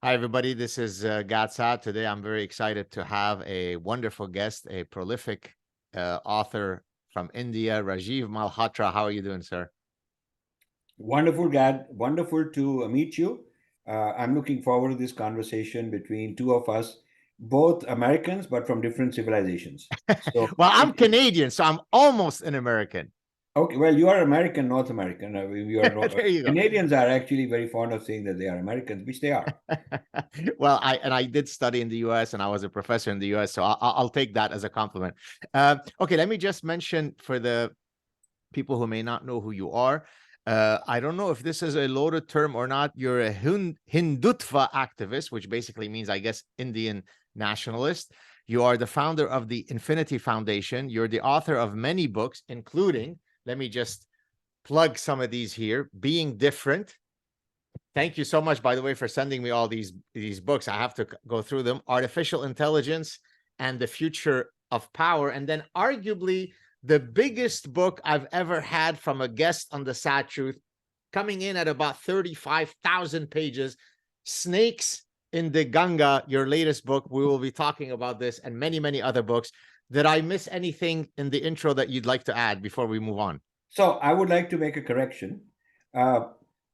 Hi, everybody. This is Saad. Today, I'm very excited to have a wonderful guest, a prolific author from India, Rajiv Malhotra. How are you doing, sir? Wonderful, Gad. Wonderful to meet you. I'm looking forward to this conversation between two of us, both Americans, but from different civilizations. So, Well, I'm Canadian, so I'm almost an American. okay, well, you are American, North American. You are There you go. Canadians are actually very fond of saying that they are Americans, which they are. Well, I did study in the U.S. and I was a professor in the U.S., so I'll take that as a compliment. Okay, let me just mention for the people who may not know who you are. I don't know if this is a loaded term or not. You're a Hindutva activist, which basically means, I guess, Indian nationalist. You are the founder of the Infinity Foundation. You're the author of many books, including, let me just plug some of these here, Being Different. Thank you so much, by the way, for sending me all these books. I have to go through them. Artificial Intelligence and the Future of Power. And then arguably the biggest book I've ever had from a guest on the Sad Truth, coming in at about 35,000 pages, Snakes in the Ganga, your latest book. We will be talking about this and many, many other books. Did I miss anything in the intro that you'd like to add before we move on? So, I would like to make a correction. Uh,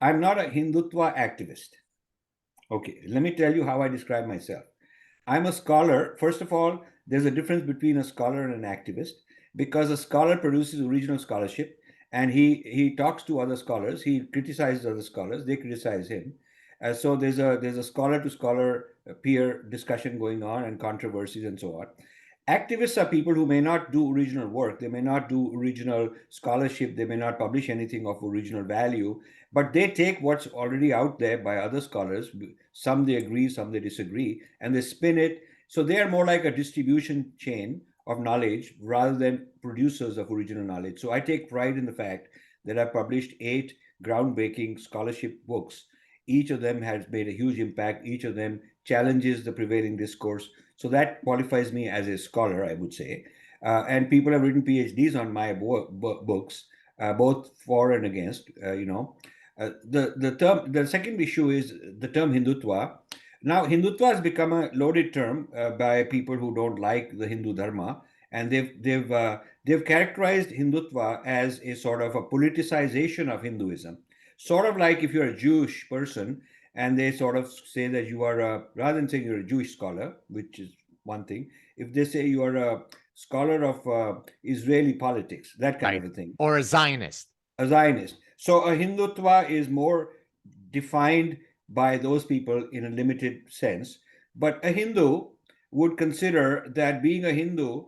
I'm not a Hindutva activist. Okay, let me tell you how I describe myself. I'm a scholar. First of all, there's a difference between a scholar and an activist because a scholar produces original scholarship and he talks to other scholars. He criticizes other scholars. They criticize him. So there's a scholar to scholar peer discussion going on and controversies and so on. Activists are people who may not do original work. They may not do original scholarship. They may not publish anything of original value, but they take what's already out there by other scholars. Some they agree, some they disagree, and they spin it. So they are more like a distribution chain of knowledge rather than producers of original knowledge. So I take pride in the fact that I published 8 groundbreaking scholarship books. Each of them has made a huge impact. Each of them challenges the prevailing discourse. So that qualifies me as a scholar, I would say. And people have written PhDs on my books, both for and against. The second issue is the term Hindutva. Now, Hindutva has become a loaded term by people who don't like the Hindu Dharma, and they've characterized Hindutva as a sort of a politicization of Hinduism, sort of like if you're a Jewish person, and they sort of say that you are rather than saying you're a Jewish scholar, which is one thing, if they say you are a scholar of Israeli politics, that kind Right. of a thing, Or a Zionist. a Zionist. So a Hindutva is more defined by those people in a limited sense. But a Hindu would consider that being a Hindu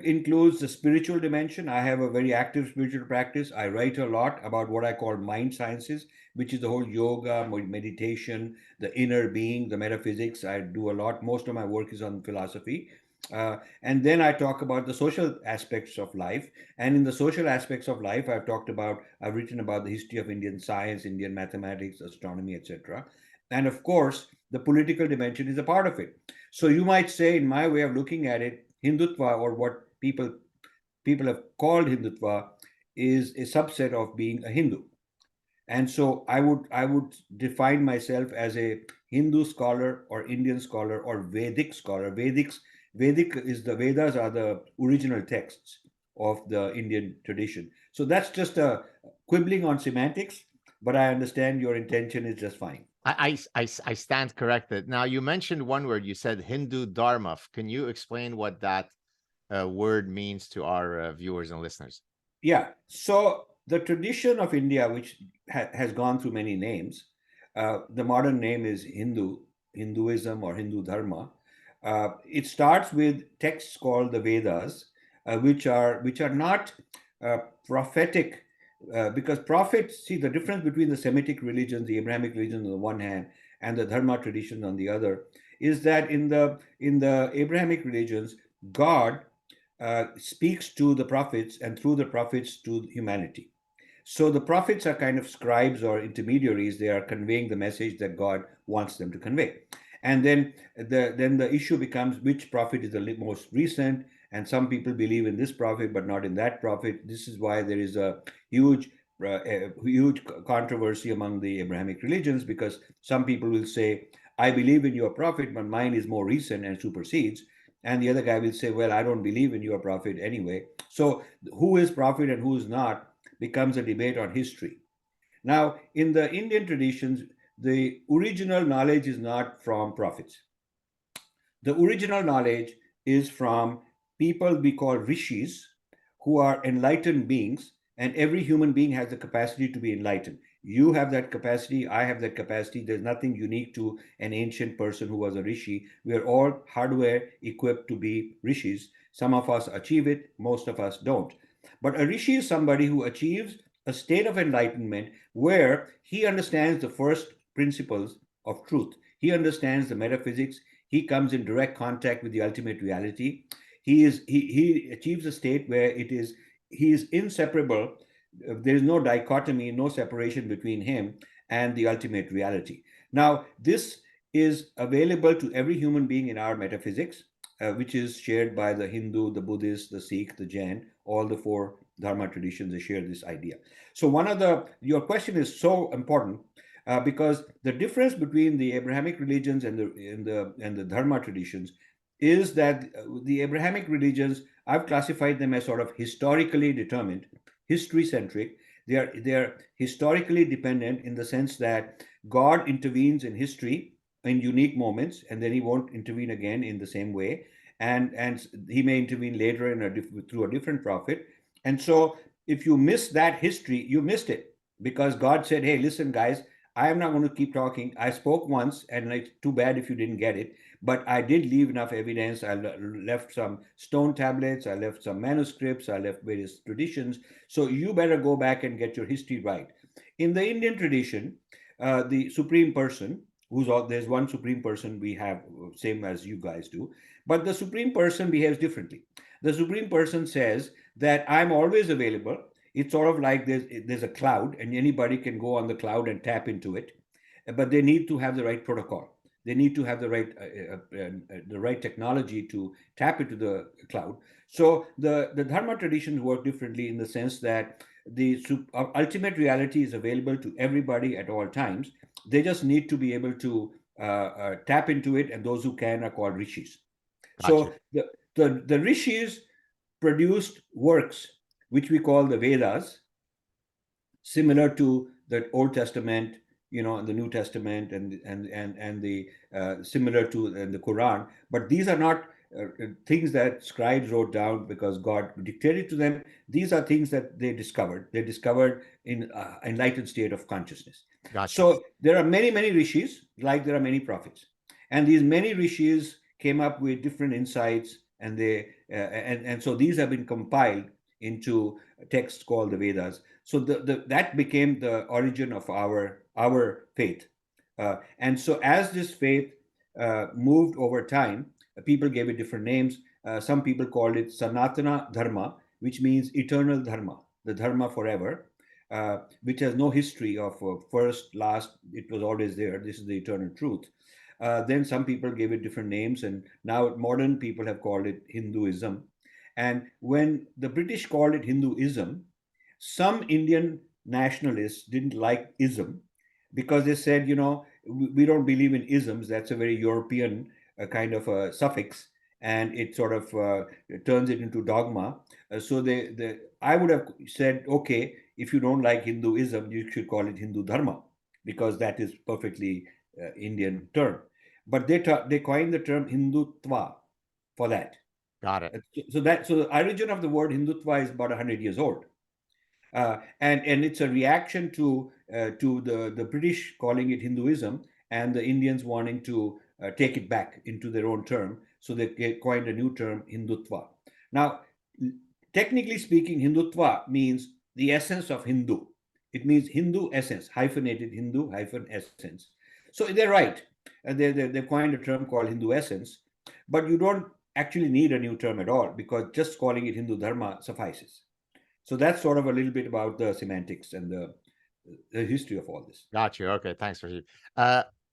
includes the spiritual dimension. I have a very active spiritual practice. I write a lot about what I call mind sciences, which is the whole yoga, meditation, the inner being, the metaphysics. I do a lot. Most of my work is on philosophy. And then I talk about the social aspects of life. And in the social aspects of life, I've written about the history of Indian science, Indian mathematics, astronomy, etc. And of course, the political dimension is a part of it. So you might say, in my way of looking at it, Hindutva, or what people have called Hindutva, is a subset of being a Hindu. And so I would define myself as a Hindu scholar or Indian scholar or Vedic scholar. Vedic is the Vedas are the original texts of the Indian tradition. So that's just a quibbling on semantics, but I understand your intention is just fine. I stand corrected. Now, you mentioned one word. You said Hindu Dharma. Can you explain what that word means to our viewers and listeners? Yeah. So the tradition of India, which has gone through many names, the modern name is Hinduism or Hindu Dharma. It starts with texts called the Vedas, which are not uh, prophetic, because prophets see the difference between the Semitic religions, the Abrahamic religion on the one hand, and the Dharma tradition on the other, is that in the Abrahamic religions, God speaks to the prophets and through the prophets to humanity. So the prophets are kind of scribes or intermediaries. They are conveying the message that God wants them to convey. And then the issue becomes which prophet is the most recent. And some people believe in this prophet, but not in that prophet. This is why there is a huge controversy among the Abrahamic religions, because some people will say I believe in your prophet, but mine is more recent and supersedes. And the other guy will say, well, I don't believe in your prophet anyway. So who is prophet and who is not becomes a debate on history. Now, in the Indian traditions, the original knowledge is not from prophets. The original knowledge is from people we call rishis, who are enlightened beings, and every human being has the capacity to be enlightened. You have that capacity, I have that capacity. There's nothing unique to an ancient person who was a rishi. We are all hardware equipped to be rishis. Some of us achieve it, most of us don't. But a rishi is somebody who achieves a state of enlightenment where he understands the first principles of truth. He understands the metaphysics. He comes in direct contact with the ultimate reality. He achieves a state where he is inseparable. There is no dichotomy, no separation between him and the ultimate reality. Now, this is available to every human being in our metaphysics, which is shared by the Hindu, the Buddhist, the Sikh, the Jain, all the four Dharma traditions. They share this idea. So your question is so important because the difference between the Abrahamic religions and the Dharma traditions is that the Abrahamic religions, I've classified them as sort of historically determined, history centric. They are historically dependent in the sense that God intervenes in history in unique moments, and then He won't intervene again in the same way, and He may intervene later through a different prophet. And so, if you miss that history, you missed it because God said, "Hey, listen, guys, I am not going to keep talking. I spoke once, and it's too bad if you didn't get it. But I did leave enough evidence. I left some stone tablets. I left some manuscripts. I left various traditions. So you better go back and get your history right." In the Indian tradition, the supreme person, there's one supreme person we have, same as you guys do, but the supreme person behaves differently. The supreme person says that I'm always available. It's sort of like there's a cloud and anybody can go on the cloud and tap into it, but they need to have the right protocol. They need to have the right technology to tap into the cloud. So the Dharma traditions work differently in the sense that the ultimate reality is available to everybody at all times. They just need to be able to tap into it, and those who can are called rishis. Gotcha. So the rishis produced works which we call the Vedas, similar to the Old Testament, the New Testament, and the similar to the Quran. But these are not things that scribes wrote down because God dictated to them. These are things that they discovered. They discovered in enlightened state of consciousness. Gotcha. So there are many, many rishis, like there are many prophets, and these many rishis came up with different insights, and so these have been compiled into texts called the Vedas. So that became the origin of our faith. And so as this faith moved over time, people gave it different names. Some people called it Sanatana Dharma, which means eternal Dharma, the Dharma forever, which has no history of first, last. It was always there. This is the eternal truth. Then some people gave it different names, and now modern people have called it Hinduism. And when the British called it Hinduism, some Indian nationalists didn't like ism because they said, we don't believe in isms. That's a very European kind of a suffix, and it sort of turns it into dogma. So I would have said, okay, if you don't like Hinduism, you should call it Hindu Dharma because that is perfectly Indian term. But they coined the term Hindutva for that. Got it. So the origin of the word Hindutva is about 100 years old. And it's a reaction to the British calling it Hinduism and the Indians wanting to take it back into their own term. So they coined a new term, Hindutva. Now, technically speaking, Hindutva means the essence of Hindu. It means Hindu essence, hyphenated Hindu hyphen essence. So they're right. They coined a term called Hindu essence, but you don't actually need a new term at all because just calling it Hindu Dharma suffices. So that's sort of a little bit about the semantics and the history of all this. Got you. Okay, thanks, Rajiv.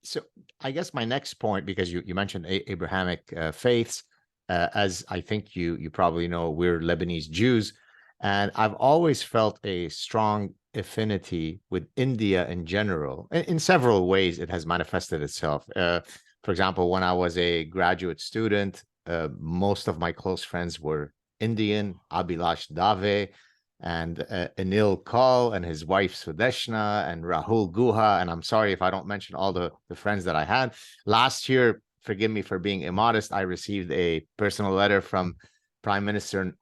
So I guess my next point, because you mentioned Abrahamic faiths, as I think you probably know, we're Lebanese Jews, and I've always felt a strong affinity with India in general. In several ways, it has manifested itself. For example, when I was a graduate student, most of my close friends were Indian, Abhilash Dave and Anil Kaul and his wife Sudeshna and Rahul Guha. And I'm sorry if I don't mention all the friends that I had. Last year, forgive me for being immodest, I received a personal letter from Prime Minister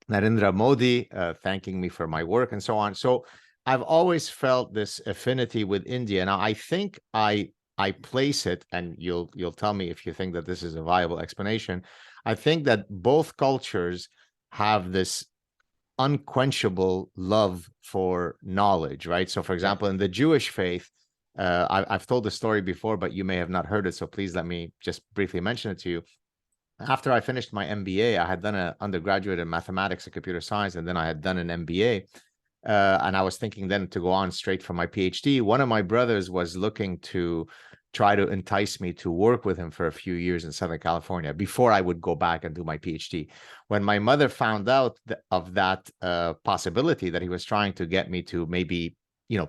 Narendra Modi thanking me for my work and so on. So I've always felt this affinity with India. Now I think I place it, and you'll tell me if you think that this is a viable explanation. I think that both cultures have this unquenchable love for knowledge, right? So, for example, in the Jewish faith, I've told the story before, but you may have not heard it. So please let me just briefly mention it to you. After I finished my MBA, I had done an undergraduate in mathematics and computer science, and then I had done an MBA. And I was thinking then to go on straight for my PhD. One of my brothers was looking to try to entice me to work with him for a few years in Southern California before I would go back and do my PhD. When my mother found out of that possibility that he was trying to get me to maybe,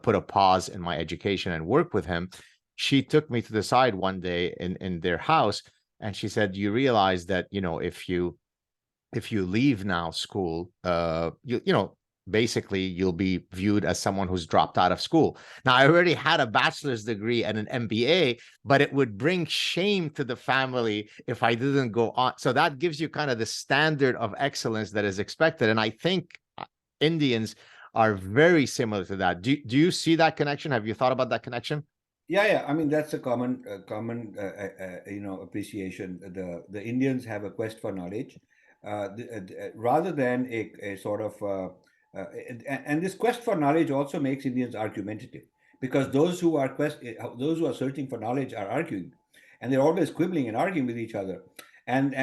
put a pause in my education and work with him, she took me to the side one day in their house, and she said, "You realize that, if you leave now school, basically you'll be viewed as someone who's dropped out of school." Now, I already had a bachelor's degree and an MBA, but it would bring shame to the family if I didn't go on. So that gives you kind of the standard of excellence that is expected. And I think Indians are very similar to that. Do you see that connection? Have you thought about that connection? Yeah. I mean, that's a common, appreciation. The Indians have a quest for knowledge, rather than a sort of, and this quest for knowledge also makes Indians argumentative, because those who are searching for knowledge are arguing, and they're always quibbling and arguing with each other, and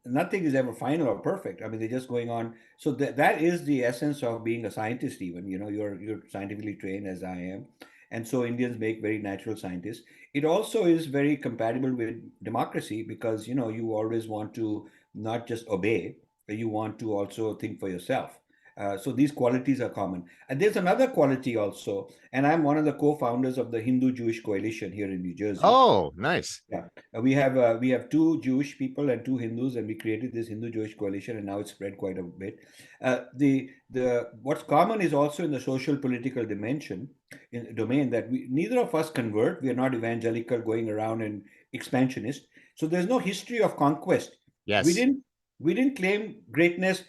nothing is ever final or perfect. I mean, they're just going on. So that is the essence of being a scientist. Even you're scientifically trained, as I am, and so Indians make very natural scientists. It also is very compatible with democracy, because you always want to not just obey, but you want to also think for yourself. So these qualities are common. And there's another quality also, and I'm one of the co-founders of the Hindu-Jewish Coalition here in New Jersey. Oh, nice. Yeah, we have two Jewish people and two Hindus, and we created this Hindu-Jewish coalition, and now it's spread quite a bit. The what's common is also in the social political dimension, in domain, that neither of us convert. We are not evangelical going around and expansionist. So there's no history of conquest. We Yes. didn't we didn't claim greatness.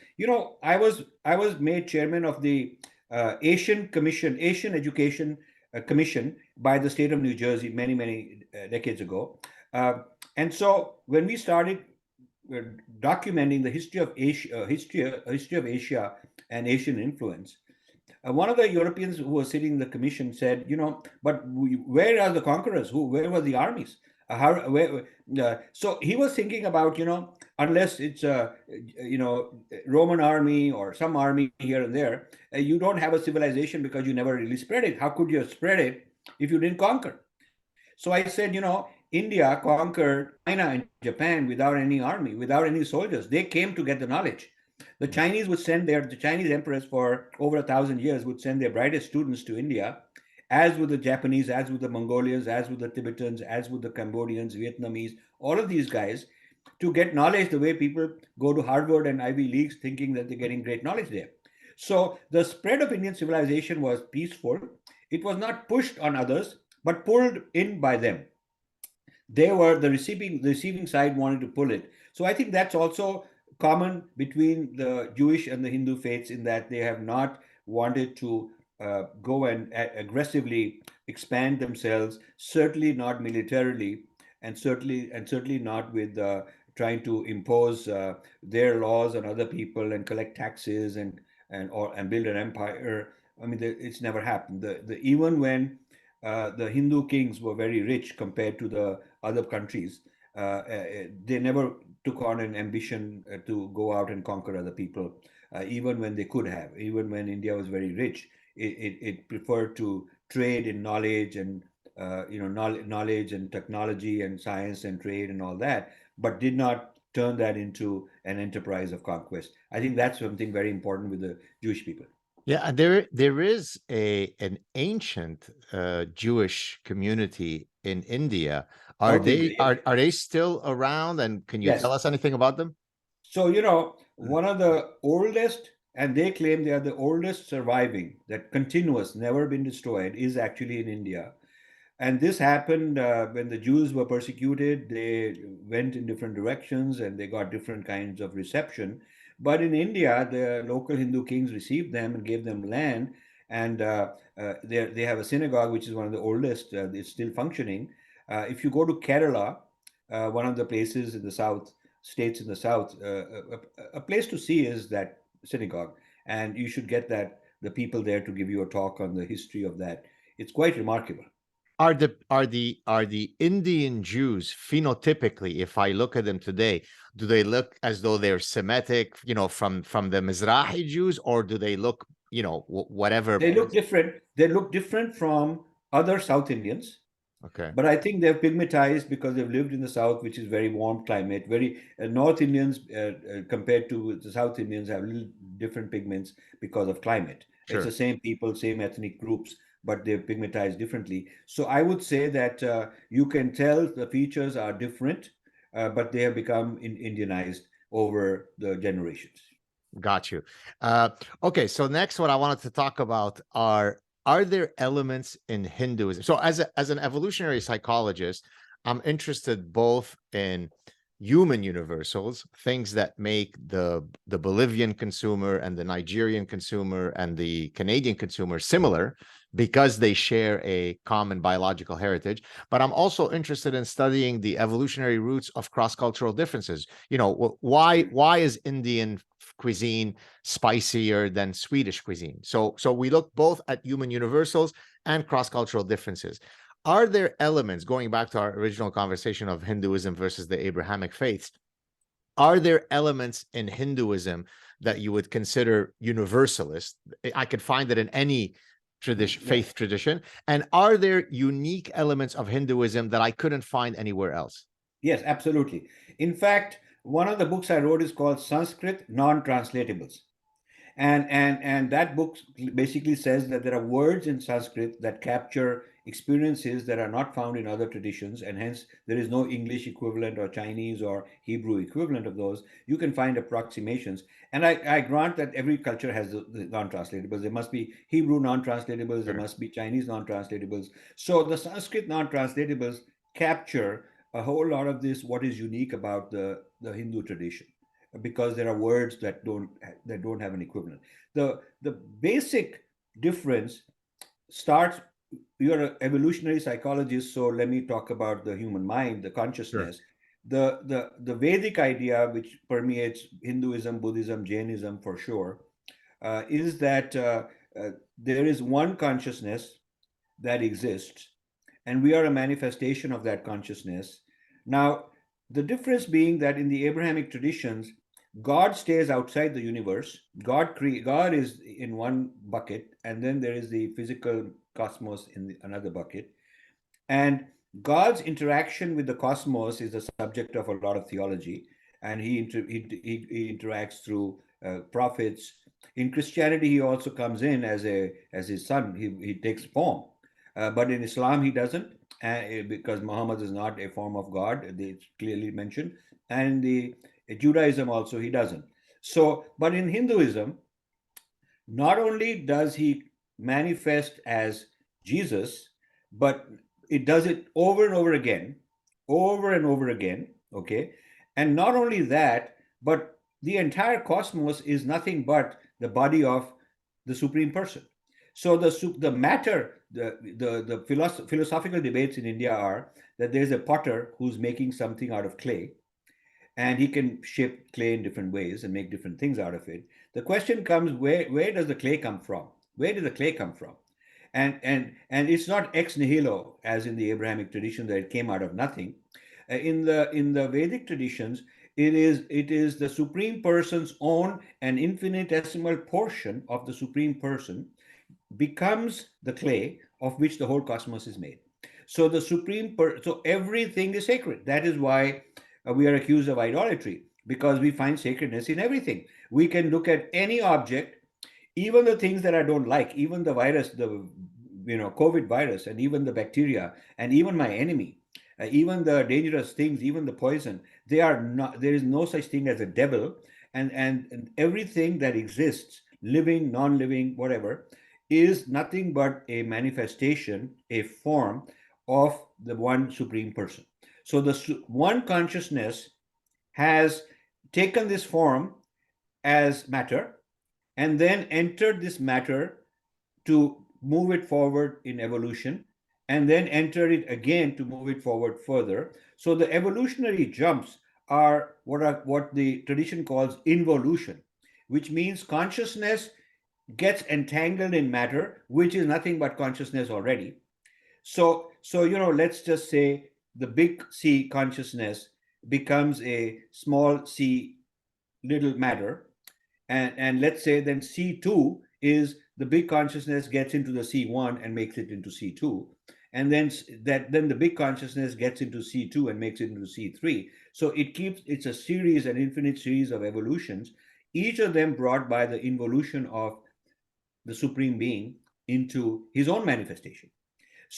I was made chairman of the Asian Education Commission by the state of New Jersey many decades ago. Uh, and so when we started uh, documenting the history of Asia and Asian influence, one of the Europeans who was sitting in the commission said, but where are the conquerors? Where were the armies? So he was thinking about, unless it's a, Roman army or some army here and there, you don't have a civilization because you never really spread it. How could you spread it if you didn't conquer? So I said, India conquered China and Japan without any army, without any soldiers. They came to get the knowledge. The Chinese emperors for over 1,000 years would send their brightest students to India, as would the Japanese, as would the Mongolians, as would the Tibetans, as would the Cambodians, Vietnamese, all of these guys, to get knowledge the way people go to Harvard and Ivy Leagues thinking that they're getting great knowledge there. So the spread of Indian civilization was peaceful. It was not pushed on others, but pulled in by them. They were the receiving side wanted to pull it. So I think that's also common between the Jewish and the Hindu faiths, in that they have not wanted to go and aggressively expand themselves, certainly not militarily, and certainly not with trying to impose their laws on other people and collect taxes and build an empire. I mean, it's never happened. Even when the Hindu kings were very rich compared to the other countries, they never took on an ambition to go out and conquer other people, even when they could have. Even when India was very rich, it preferred to trade in knowledge and knowledge and technology and science and trade and all that, but did not turn that into an enterprise of conquest. I think that's something very important with the Jewish people. Yeah, there is an ancient Jewish community in India. Are South they India, yes. are they still around? And can you tell Yes. us anything about them? So, one of the oldest, and they claim they are the oldest surviving, that continuous, never been destroyed, is actually in India. And this happened when the Jews were persecuted. They went in different directions and they got different kinds of reception. But in India, the local Hindu kings received them and gave them land. And they have a synagogue, which is one of the oldest, it's still functioning. If you go to Kerala, one of the places in the south, states in the south, a place to see is that synagogue. And you should get the people there to give you a talk on the history of that. It's quite remarkable. Are the Indian Jews phenotypically, if I look at them today, do they look as though they're Semitic, from the Mizrahi Jews, or do they look, whatever? They look different. They look different from other South Indians, Okay, but I think they're pigmatized because they've lived in the South, which is very warm climate. Very North Indians compared to the South Indians have little different pigments because of climate. It's the sure. same people, same ethnic groups, but they're pigmatized differently. So I would say that you can tell the features are different, but they have become Indianized over the generations. Got you. Uh, okay, so next, what I wanted to talk about are there elements in Hinduism? So, as an evolutionary psychologist, I'm interested both in human universals, things that make the Bolivian consumer and the Nigerian consumer and the Canadian consumer similar because they share a common biological heritage. But I'm also interested in studying the evolutionary roots of cross-cultural differences. Why is Indian cuisine spicier than Swedish cuisine? So we look both at human universals and cross-cultural differences. Are there elements, going back to our original conversation of Hinduism versus the Abrahamic faiths, are there elements in Hinduism that you would consider universalist? I could find it in any tradition, Yeah. faith tradition. And are there unique elements of Hinduism that I couldn't find anywhere else? Yes, absolutely. In fact, one of the books I wrote is called Sanskrit Non-Translatables. And that book basically says that there are words in Sanskrit that capture experiences that are not found in other traditions, and hence there is no English equivalent or Chinese or Hebrew equivalent of those. You can find approximations, and I grant that every culture has the non-translatables. There must be Hebrew non-translatables, there Sure. must be Chinese non-translatables. So the Sanskrit non-translatables capture a whole lot of this, what is unique about the Hindu tradition, because there are words that don't have an equivalent. The basic difference starts. You're an evolutionary psychologist, so let me talk about the human mind, the Sure. consciousness. The Vedic idea, which permeates Hinduism, Buddhism, Jainism for sure, is that there is one consciousness that exists, and we are a manifestation of that consciousness. Now, the difference being that in the Abrahamic traditions, God stays outside the universe. God is in one bucket, and then there is the physical cosmos in another bucket. And God's interaction with the cosmos is the subject of a lot of theology, and he interacts through prophets. In Christianity, he also comes in as his son. He takes form, but in Islam, he doesn't, because Muhammad is not a form of God. It's clearly mentioned, and the Judaism also he doesn't. So, but in Hinduism, not only does he manifest as Jesus, but it does it over and over again, okay? And not only that, but the entire cosmos is nothing but the body of the Supreme Person. So the matter, the philosophical debates in India are that there's a potter who's making something out of clay, and he can shape clay in different ways and make different things out of it. The question comes, where does the clay come from? Where did the clay come from? And it's not ex nihilo as in the Abrahamic tradition that it came out of nothing. In the Vedic traditions, it is the Supreme Person's own and infinitesimal portion of the Supreme Person becomes the clay of which the whole cosmos is made. So so everything is sacred. That is why we are accused of idolatry, because we find sacredness in everything. We can look at any object. even the things that I don't like, even the virus, the COVID virus, and even the bacteria, and even my enemy, even the dangerous things, even the poison, they are not. There is no such thing as a devil, and everything that exists, living, non-living, whatever, is nothing but a manifestation, a form of the one supreme person. So the one consciousness has taken this form as matter and then entered this matter to move it forward in evolution and then enter it again to move it forward further. So the evolutionary jumps are what the tradition calls involution, which means consciousness gets entangled in matter, which is nothing but consciousness already. So let's just say the big C consciousness becomes a small c little matter, and let's say then C2 is the big consciousness gets into the C1 and makes it into C2, and then the big consciousness gets into C2 and makes it into C3. So it's a series, an infinite series of evolutions, each of them brought by the involution of the supreme being into his own manifestation.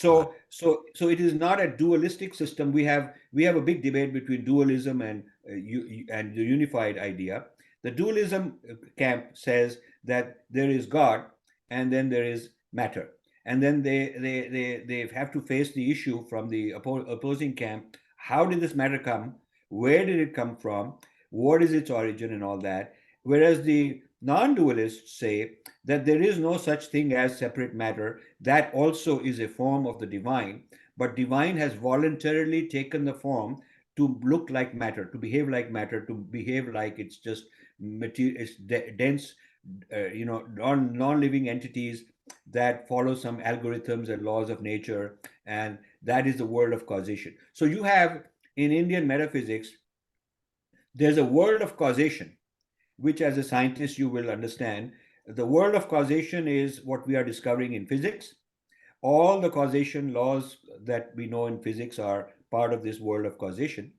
Got it. So it is not a dualistic system. We have a big debate between dualism and the unified idea. The dualism camp says that there is God and then there is matter, and then they have to face the issue from the opposing camp. How did this matter come? Where did it come from? What is its origin and all that? Whereas the non-dualists say that there is no such thing as separate matter. That also is a form of the divine, but divine has voluntarily taken the form to look like matter, to behave like matter, to behave like it's just material, it's dense, non-living entities that follow some algorithms and laws of nature, and that is the world of causation. So you have in Indian metaphysics, there's a world of causation, which as a scientist you will understand. The world of causation is what we are discovering in physics. All the causation laws that we know in physics are part of this world of causation,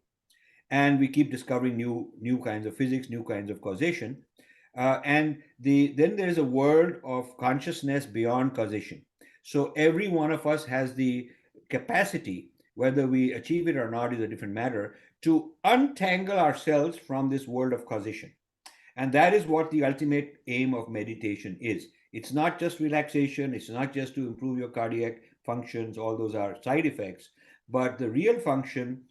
and we keep discovering new kinds of physics, new kinds of causation. And then there is a world of consciousness beyond causation. So every one of us has the capacity, whether we achieve it or not is a different matter, to untangle ourselves from this world of causation. And that is what the ultimate aim of meditation is. It's not just relaxation, it's not just to improve your cardiac functions, all those are side effects, but the real function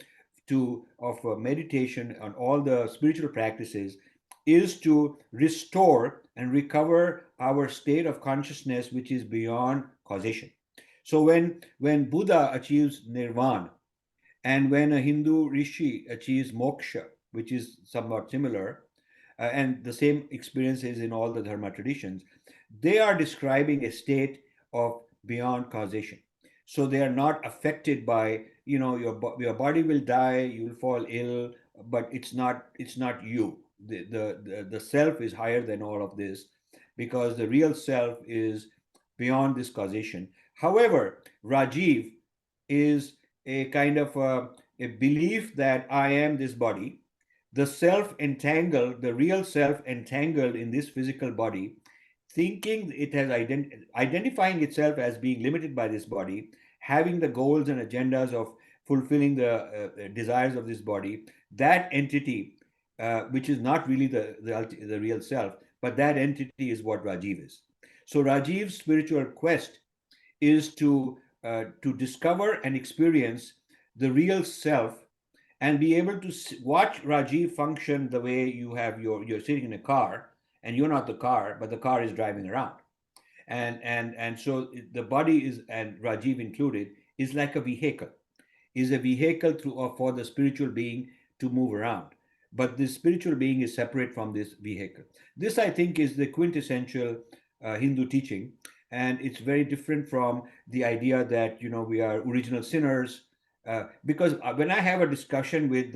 of meditation and all the spiritual practices is to restore and recover our state of consciousness which is beyond causation. So when Buddha achieves nirvana, and when a Hindu rishi achieves moksha, which is somewhat similar, and the same experience is in all the Dharma traditions, they are describing a state of beyond causation. So they are not affected by, your body will die, you will fall ill, but it's not you. The self is higher than all of this, because the real self is beyond this causation. However, Rajiv is a kind of a belief that I am this body, the self entangled, the real self entangled in this physical body, thinking it has identifying itself as being limited by this body, having the goals and agendas of fulfilling the desires of this body. That entity, which is not really the real self, but that entity is what Rajiv is. So Rajiv's spiritual quest is to discover and experience the real self, and be able to watch Rajiv function the way you're sitting in a car and you're not the car, but the car is driving around. And so the body is, and Rajiv included, is like a vehicle, is a vehicle for the spiritual being to move around. But the spiritual being is separate from this vehicle. This, I think, is the quintessential Hindu teaching, and it's very different from the idea that we are original sinners. Because when I have a discussion with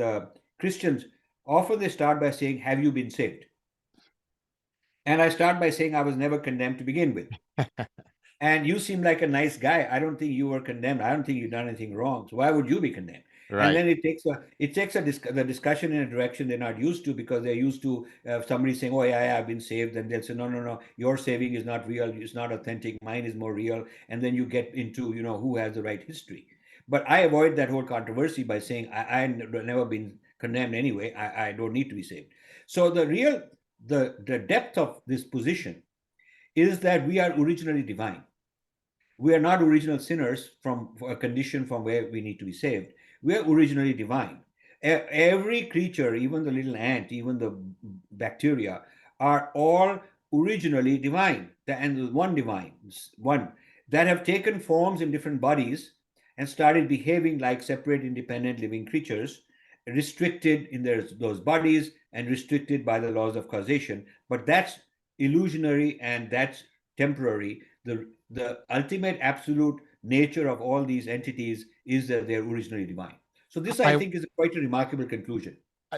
Christians, often they start by saying, "Have you been saved?" And I start by saying, "I was never condemned to begin with." and you seem like a nice guy. I don't think you were condemned. I don't think you've done anything wrong. So why would you be condemned? And Right. then the discussion in a direction they're not used to, because they're used to somebody saying, "Oh yeah, I've been saved," and they'll say, "No, no, no, your saving is not real. It's not authentic. Mine is more real." And then you get into who has the right history. But I avoid that whole controversy by saying I've never been condemned anyway. I don't need to be saved. So the depth of this position is that we are originally divine. We are not original sinners from a condition from where we need to be saved. We are originally divine. Every creature, even the little ant, even the bacteria, are all originally divine. And one divine, one that have taken forms in different bodies and started behaving like separate, independent living creatures, restricted in those bodies and restricted by the laws of causation. But that's illusionary and that's temporary. The ultimate absolute nature of all these entities is that they're originally divine. So this, I I think, is quite a remarkable conclusion.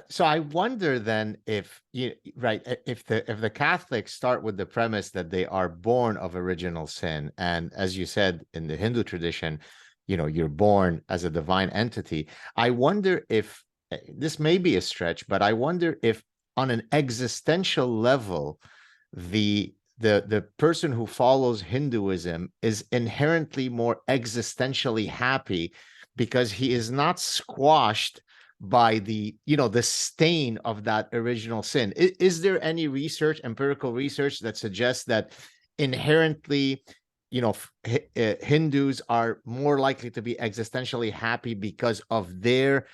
so I wonder then if if the Catholics start with the premise that they are born of original sin, and as you said in the Hindu tradition, you're born as a divine entity. I wonder if this may be a stretch, but I wonder if on an existential level, the person who follows Hinduism is inherently more existentially happy because he is not squashed by the stain of that original sin. Is there any empirical research that suggests that inherently Hindus are more likely to be existentially happy because of their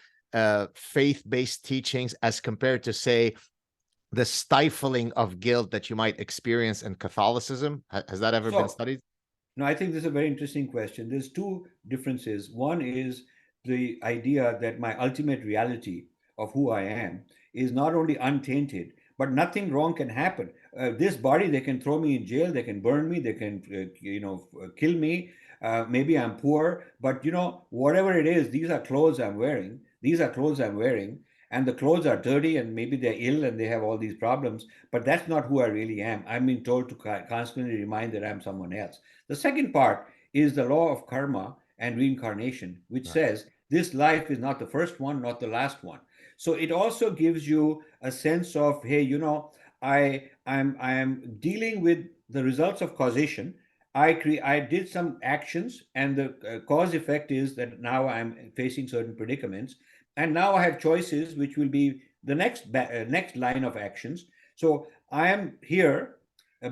faith-based teachings as compared to, say, the stifling of guilt that you might experience in Catholicism? Has that ever been So, studied? no, I think this is a very interesting question. There's two differences. One is the idea that my ultimate reality of who I am is not only untainted, but nothing wrong can happen. This body, they can throw me in jail, they can burn me, they can, kill me. Maybe I'm poor, but whatever it is, these are clothes I'm wearing. These are clothes I'm wearing, and the clothes are dirty, and maybe they're ill, and they have all these problems. But that's not who I really am. I'm being told to constantly remind that I'm someone else. The second part is the law of karma and reincarnation, which Right. says this life is not the first one, not the last one. So it also gives you a sense of, hey, I am dealing with the results of causation. I did some actions, and the cause effect is that now I'm facing certain predicaments, and now I have choices, which will be the next line of actions. So I am here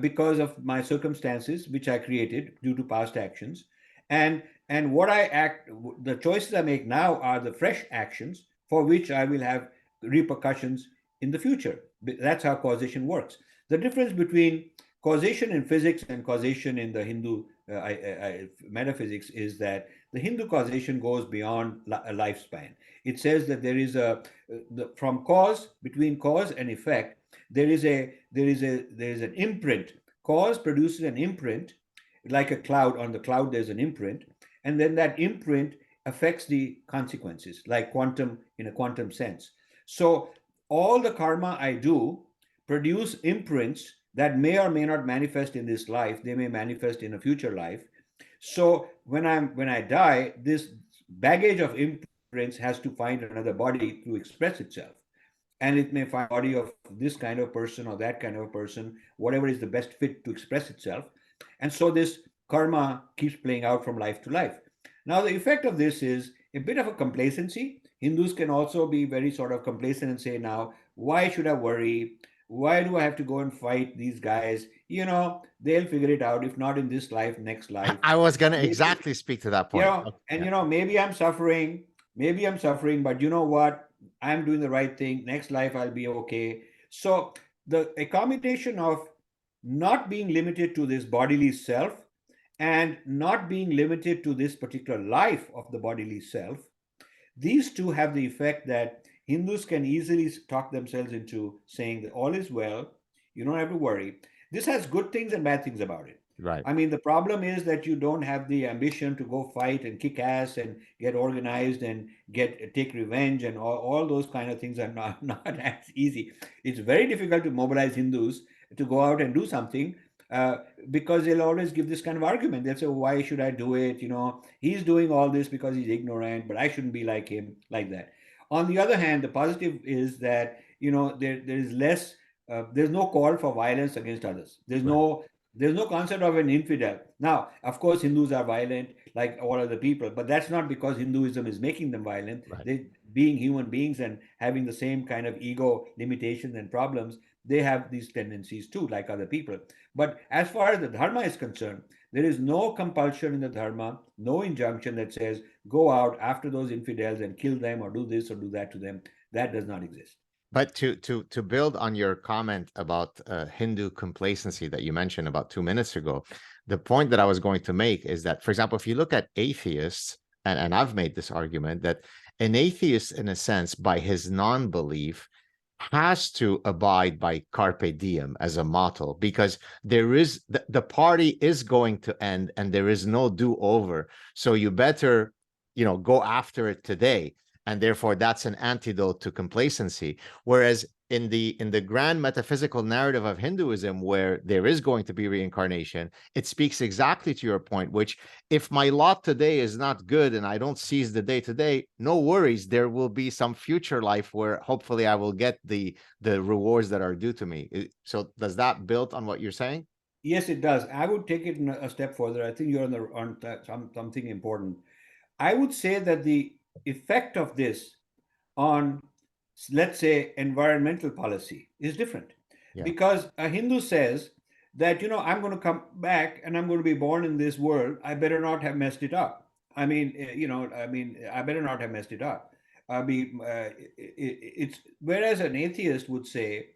because of my circumstances which I created due to past actions, and what I act, the choices I make now are the fresh actions for which I will have repercussions in the future. That's how causation works. The difference between causation in physics and causation in the Hindu metaphysics is that the Hindu causation goes beyond a lifespan. It says that there is from cause, between cause and effect, there is an imprint. Cause produces an imprint, like a cloud. On the cloud there's an imprint, and then that imprint affects the consequences, like quantum, in a quantum sense. So all the karma I do produce imprints that may or may not manifest in this life. They may manifest in a future life. So when I die, this baggage of imprints has to find another body to express itself, and it may find a body of this kind of person or that kind of person, whatever is the best fit to express itself. And so this karma keeps playing out from life to life. Now, the effect of this is a bit of a complacency. Hindus can also be very sort of complacent and say, now, why should I worry? Why do I have to go and fight these guys? They'll figure it out. If not in this life, next life. I was going to Maybe, exactly speak to that point. Okay, and yeah. maybe I'm suffering, but you know what? I'm doing the right thing. Next life, I'll be okay. So the accommodation of not being limited to this bodily self and not being limited to this particular life of the bodily self, these two have the effect that Hindus can easily talk themselves into saying that all is well, you don't have to worry. This has good things and bad things about it. Right. I mean, the problem is that you don't have the ambition to go fight and kick ass and get organized and take revenge, and all those kind of things are not as easy. It's very difficult to mobilize Hindus to go out and do something. because they'll always give this kind of argument. They'll say, why should I do it? He's doing all this because he's ignorant, but I shouldn't be like him, like that. On the other hand, the positive is that, there is less, there's no call for violence against others. Right. There's no concept of an infidel. Now, of course, Hindus are violent like all other people, but that's not because Hinduism is making them violent. Right. They, being human beings and having the same kind of ego limitations and problems, they have these tendencies too, like other people. But as far as the Dharma is concerned, there is no compulsion in the Dharma, no injunction that says go out after those infidels and kill them or do this or do that to them. That does not exist. But to build on your comment about Hindu complacency that you mentioned about 2 minutes ago, the point that I was going to make is that, for example, if you look at atheists, and I've made this argument that an atheist, in a sense, by his non-belief, has to abide by carpe diem as a motto, because there is the party is going to end and there is no do-over. So you better, go after it today. And therefore that's an antidote to complacency. Whereas in the grand metaphysical narrative of Hinduism, where there is going to be reincarnation, it speaks exactly to your point, which, if my lot today is not good and I don't seize the day today, no worries, there will be some future life where hopefully I will get the rewards that are due to me. So does that build on what you're saying? Yes, it does. I would take it a step further. I think you're on something important. I would say that the effect of this on, let's say, environmental policy is different. Yeah. Because a Hindu says that, I'm going to come back and I'm going to be born in this world. I better not have messed it up. I better not have messed it up. I mean, it's whereas an atheist would say,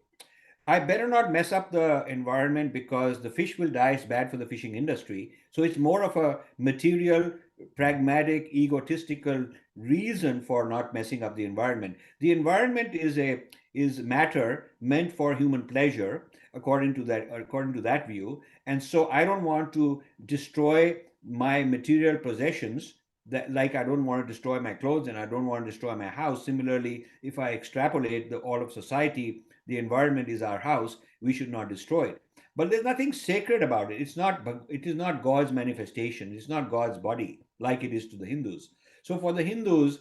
I better not mess up the environment because the fish will die. It's bad for the fishing industry. So it's more of a material, pragmatic, egotistical reason for not messing up the environment. The environment is matter meant for human pleasure, according to that view. And so I don't want to destroy my material possessions. That, like, I don't want to destroy my clothes and I don't want to destroy my house. Similarly, if I extrapolate all of society, the environment is our house, we should not destroy it. But there's nothing sacred about it. It is not God's manifestation. It's not God's body like it is to the Hindus. So for the Hindus,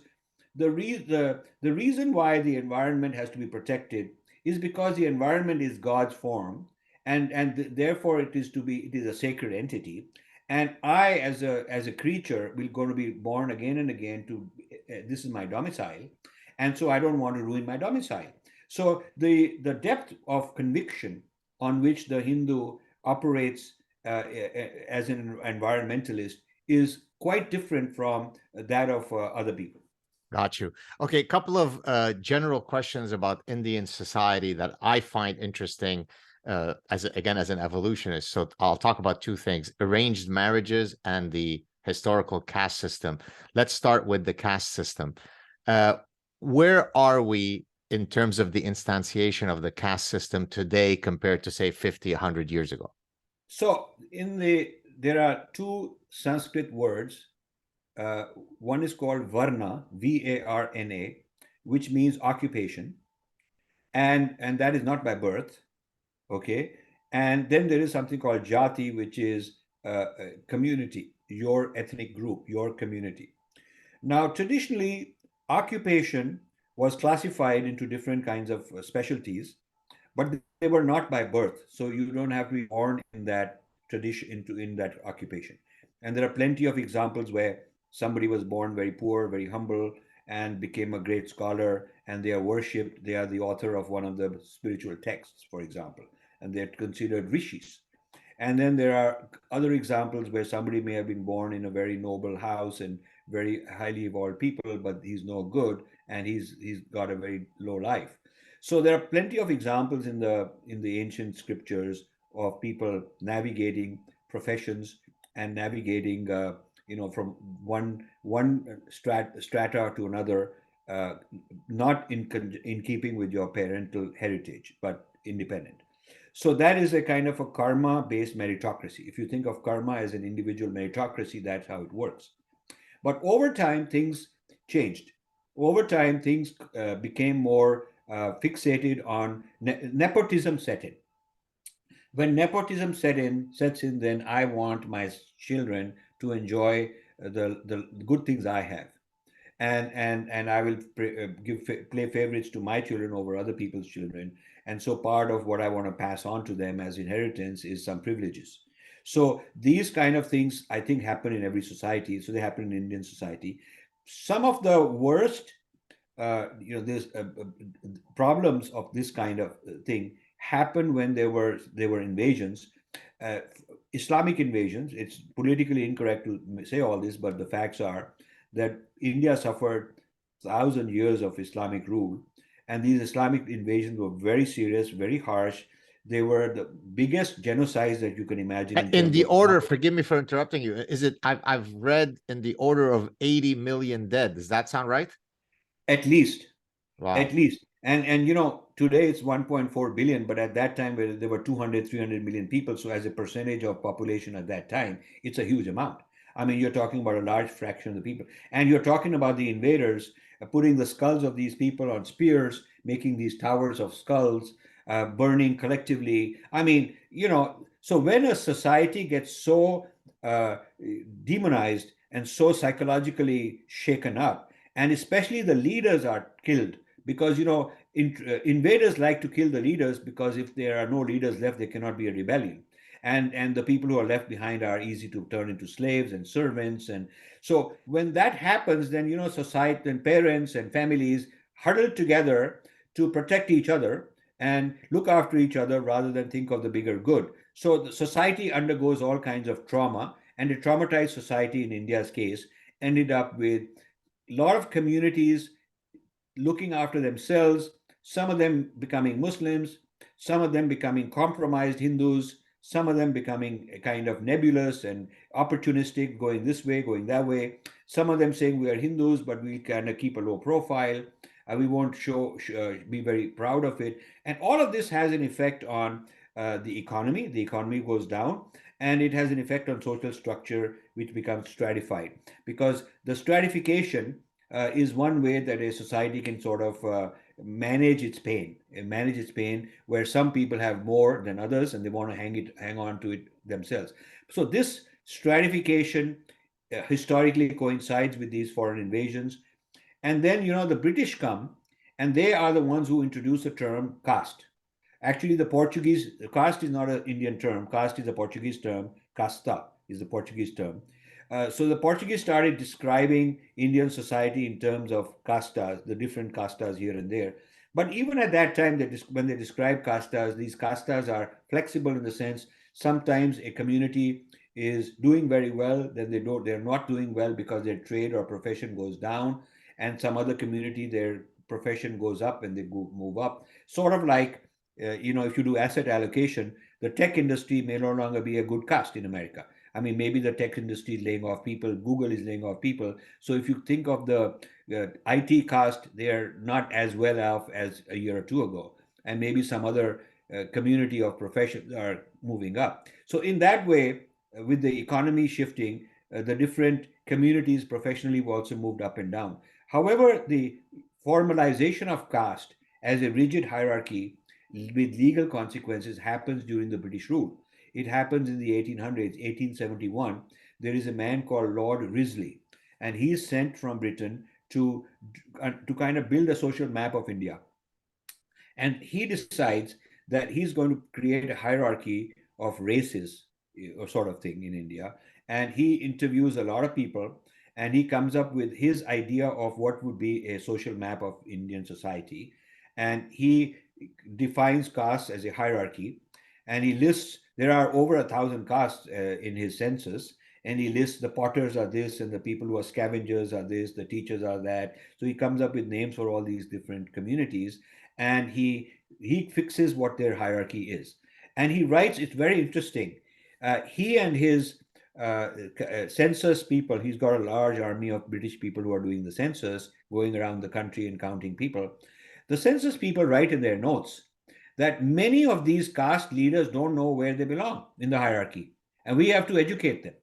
the reason why the environment has to be protected is because the environment is God's form, and therefore it is a sacred entity. And I, as a creature, will going to be born again and again to this is my domicile, and so I don't want to ruin my domicile. So the depth of conviction on which the Hindu operates as an environmentalist is quite different from that of other people. Got you. Okay, a couple of general questions about Indian society that I find interesting as an evolutionist. So I'll talk about two things: arranged marriages and the historical caste system. Let's start with the caste system. Uh, where are we in terms of the instantiation of the caste system today compared to, say, 50, 100 years ago? So there are two Sanskrit words. One is called Varna, Varna, which means occupation, and that is not by birth. Okay, and then there is something called Jati, which is community, your ethnic group, your community. Now, traditionally, occupation was classified into different kinds of specialties, but they were not by birth. So you don't have to be born in that tradition, in that occupation. And there are plenty of examples where somebody was born very poor, very humble, and became a great scholar, and they are worshipped. They are the author of one of the spiritual texts, for example, and they're considered rishis. And then there are other examples where somebody may have been born in a very noble house and very highly evolved people, but he's no good and he's got a very low life. So there are plenty of examples in the ancient scriptures of people navigating professions and navigating, from one strata to another, uh, not in keeping with your parental heritage, but independent. So that is a kind of a karma-based meritocracy. If you think of karma as an individual meritocracy, that's how it works. But over time, things changed. Over time, things became more fixated on nepotism set in. When nepotism sets in, then I want my children to enjoy the good things I have, and I will play favorites to my children over other people's children. And so part of what I want to pass on to them as inheritance is some privileges. So these kind of things I think happen in every society. So they happen in Indian society. Some of the worst there's problems of this kind of thing happened when there were invasions, uh, Islamic invasions. It's politically incorrect to say all this, but the facts are that India suffered 1,000 years of Islamic rule, and these Islamic invasions were very serious, very harsh. They were the biggest genocides that you can imagine in In terms the of order, forgive me for interrupting you. Is it? I've read in the order of 80 million dead. Does that sound right? at least. At Wow. least. And today it's 1.4 billion, but at that time where there were 200, 300 million people, so as a percentage of population at that time, it's a huge amount. I mean, you're talking about a large fraction of the people. And you're talking about the invaders putting the skulls of these people on spears, making these towers of skulls, burning collectively. I mean, so when a society gets so uh, demonized and so psychologically shaken up, and especially the leaders are killed, because invaders like to kill the leaders, because if there are no leaders left, there cannot be a rebellion, and the people who are left behind are easy to turn into slaves and servants. And so when that happens, then society and parents and families huddle together to protect each other and look after each other rather than think of the bigger good. So the society undergoes all kinds of trauma, and a traumatized society in India's case ended up with a lot of communities looking after themselves, some of them becoming Muslims, some of them becoming compromised Hindus, some of them becoming kind of nebulous and opportunistic, going this way, going that way. Some of them saying we are Hindus, but we kind of keep a low profile. We won't be very proud of it. And all of this has an effect on the economy. The economy goes down, and it has an effect on social structure, which becomes stratified. Because the stratification is one way that a society can sort of manage its pain, where some people have more than others, and they want to hang on to it themselves. So this stratification historically coincides with these foreign invasions. And then the British come, and they are the ones who introduce the term caste. Actually, the Portuguese caste is not an Indian term. Caste is a Portuguese term. Casta is the Portuguese term. So the Portuguese started describing Indian society in terms of castas, the different castas here and there. But even at that time, when they describe castas, these castas are flexible in the sense sometimes a community is doing very well, then they're not doing well because their trade or profession goes down, and some other community their profession goes up and they move up. Sort of like if you do asset allocation, the tech industry may no longer be a good caste in America. I mean, maybe the tech industry is laying off people, Google is laying off people. So if you think of the IT caste, they're not as well off as a year or two ago. And maybe some other community of professions are moving up. So in that way, with the economy shifting, the different communities professionally have also moved up and down. However, the formalization of caste as a rigid hierarchy with legal consequences happens during the British rule. It happens in the 1800s, 1871. There is a man called Lord Risley, and he is sent from Britain to kind of build a social map of India. And he decides that he's going to create a hierarchy of races, or sort of thing in India. And he interviews a lot of people, and he comes up with his idea of what would be a social map of Indian society. And he defines castes as a hierarchy, and he lists there are over 1,000 castes in his census, and he lists the potters are this, and the people who are scavengers are this, the teachers are that. So he comes up with names for all these different communities, and he fixes what their hierarchy is. And he writes, it's very interesting. He and his census people, he's got a large army of British people who are doing the census, going around the country and counting people. The census people write in their notes that many of these caste leaders don't know where they belong in the hierarchy, and we have to educate them.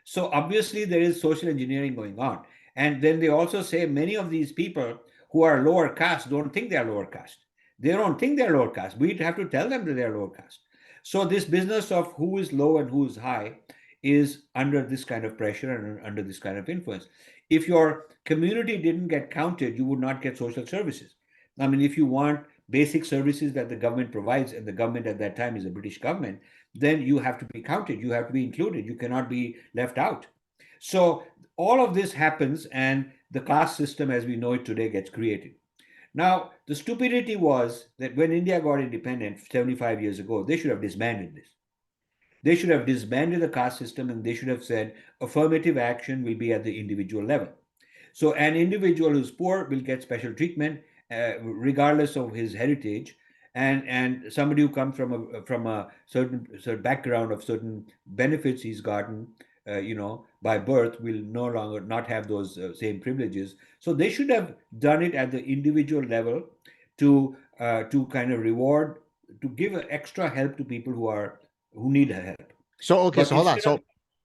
So obviously there is social engineering going on. And then they also say many of these people who are lower caste don't think they are lower caste. They don't think they're lower caste. We have to tell them that they're lower caste. So this business of who is low and who is high is under this kind of pressure and under this kind of influence. If your community didn't get counted, you would not get social services. I mean, if you want basic services that the government provides, and the government at that time is a British government, then you have to be counted, you have to be included, you cannot be left out. So all of this happens, and the caste system as we know it today gets created. Now, the stupidity was that when India got independent 75 years ago, they should have disbanded this. They should have disbanded the caste system, and they should have said affirmative action will be at the individual level. So an individual who's poor will get special treatment regardless of his heritage, and somebody who comes from a certain background of certain benefits he's gotten, by birth, will no longer not have those same privileges. So they should have done it at the individual level to kind of reward, to give extra help to people who need help. So okay, But so hold on. instead of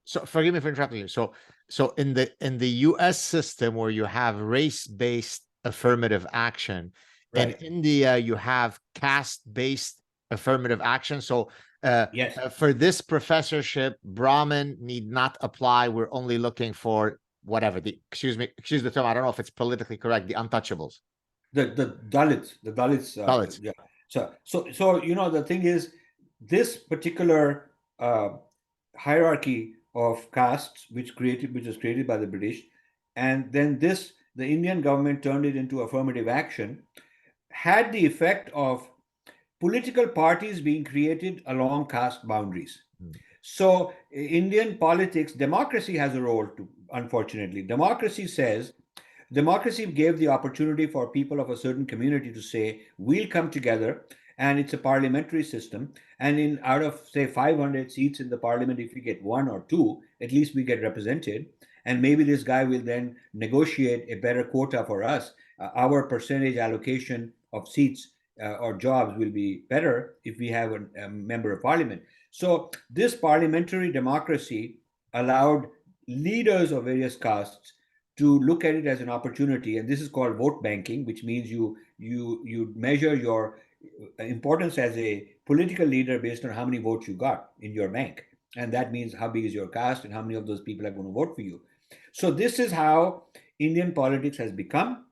So forgive me for interrupting you. So in the US system where you have race-based affirmative action, in right, India you have caste-based affirmative action. So yes. for this professorship, Brahmin need not apply. We're only looking for whatever the excuse the term. I don't know if it's politically correct. The untouchables, The Dalits, Dalits. yeah. So the thing is, this particular hierarchy of castes, which was created by the British, and then the Indian government turned it into affirmative action, had the effect of political parties being created along caste boundaries. Mm. So Indian politics, democracy has a role to, unfortunately. Democracy gave the opportunity for people of a certain community to say, we'll come together, and it's a parliamentary system. And in out of say 500 seats in the parliament, if we get one or two, at least we get represented. And maybe this guy will then negotiate a better quota for us. Our percentage allocation of seats or jobs will be better if we have a member of parliament. So this parliamentary democracy allowed leaders of various castes to look at it as an opportunity, and this is called vote banking, which means you measure your importance as a political leader based on how many votes you got in your bank, and that means how big is your caste and how many of those people are going to vote for you. So this is how Indian politics has become,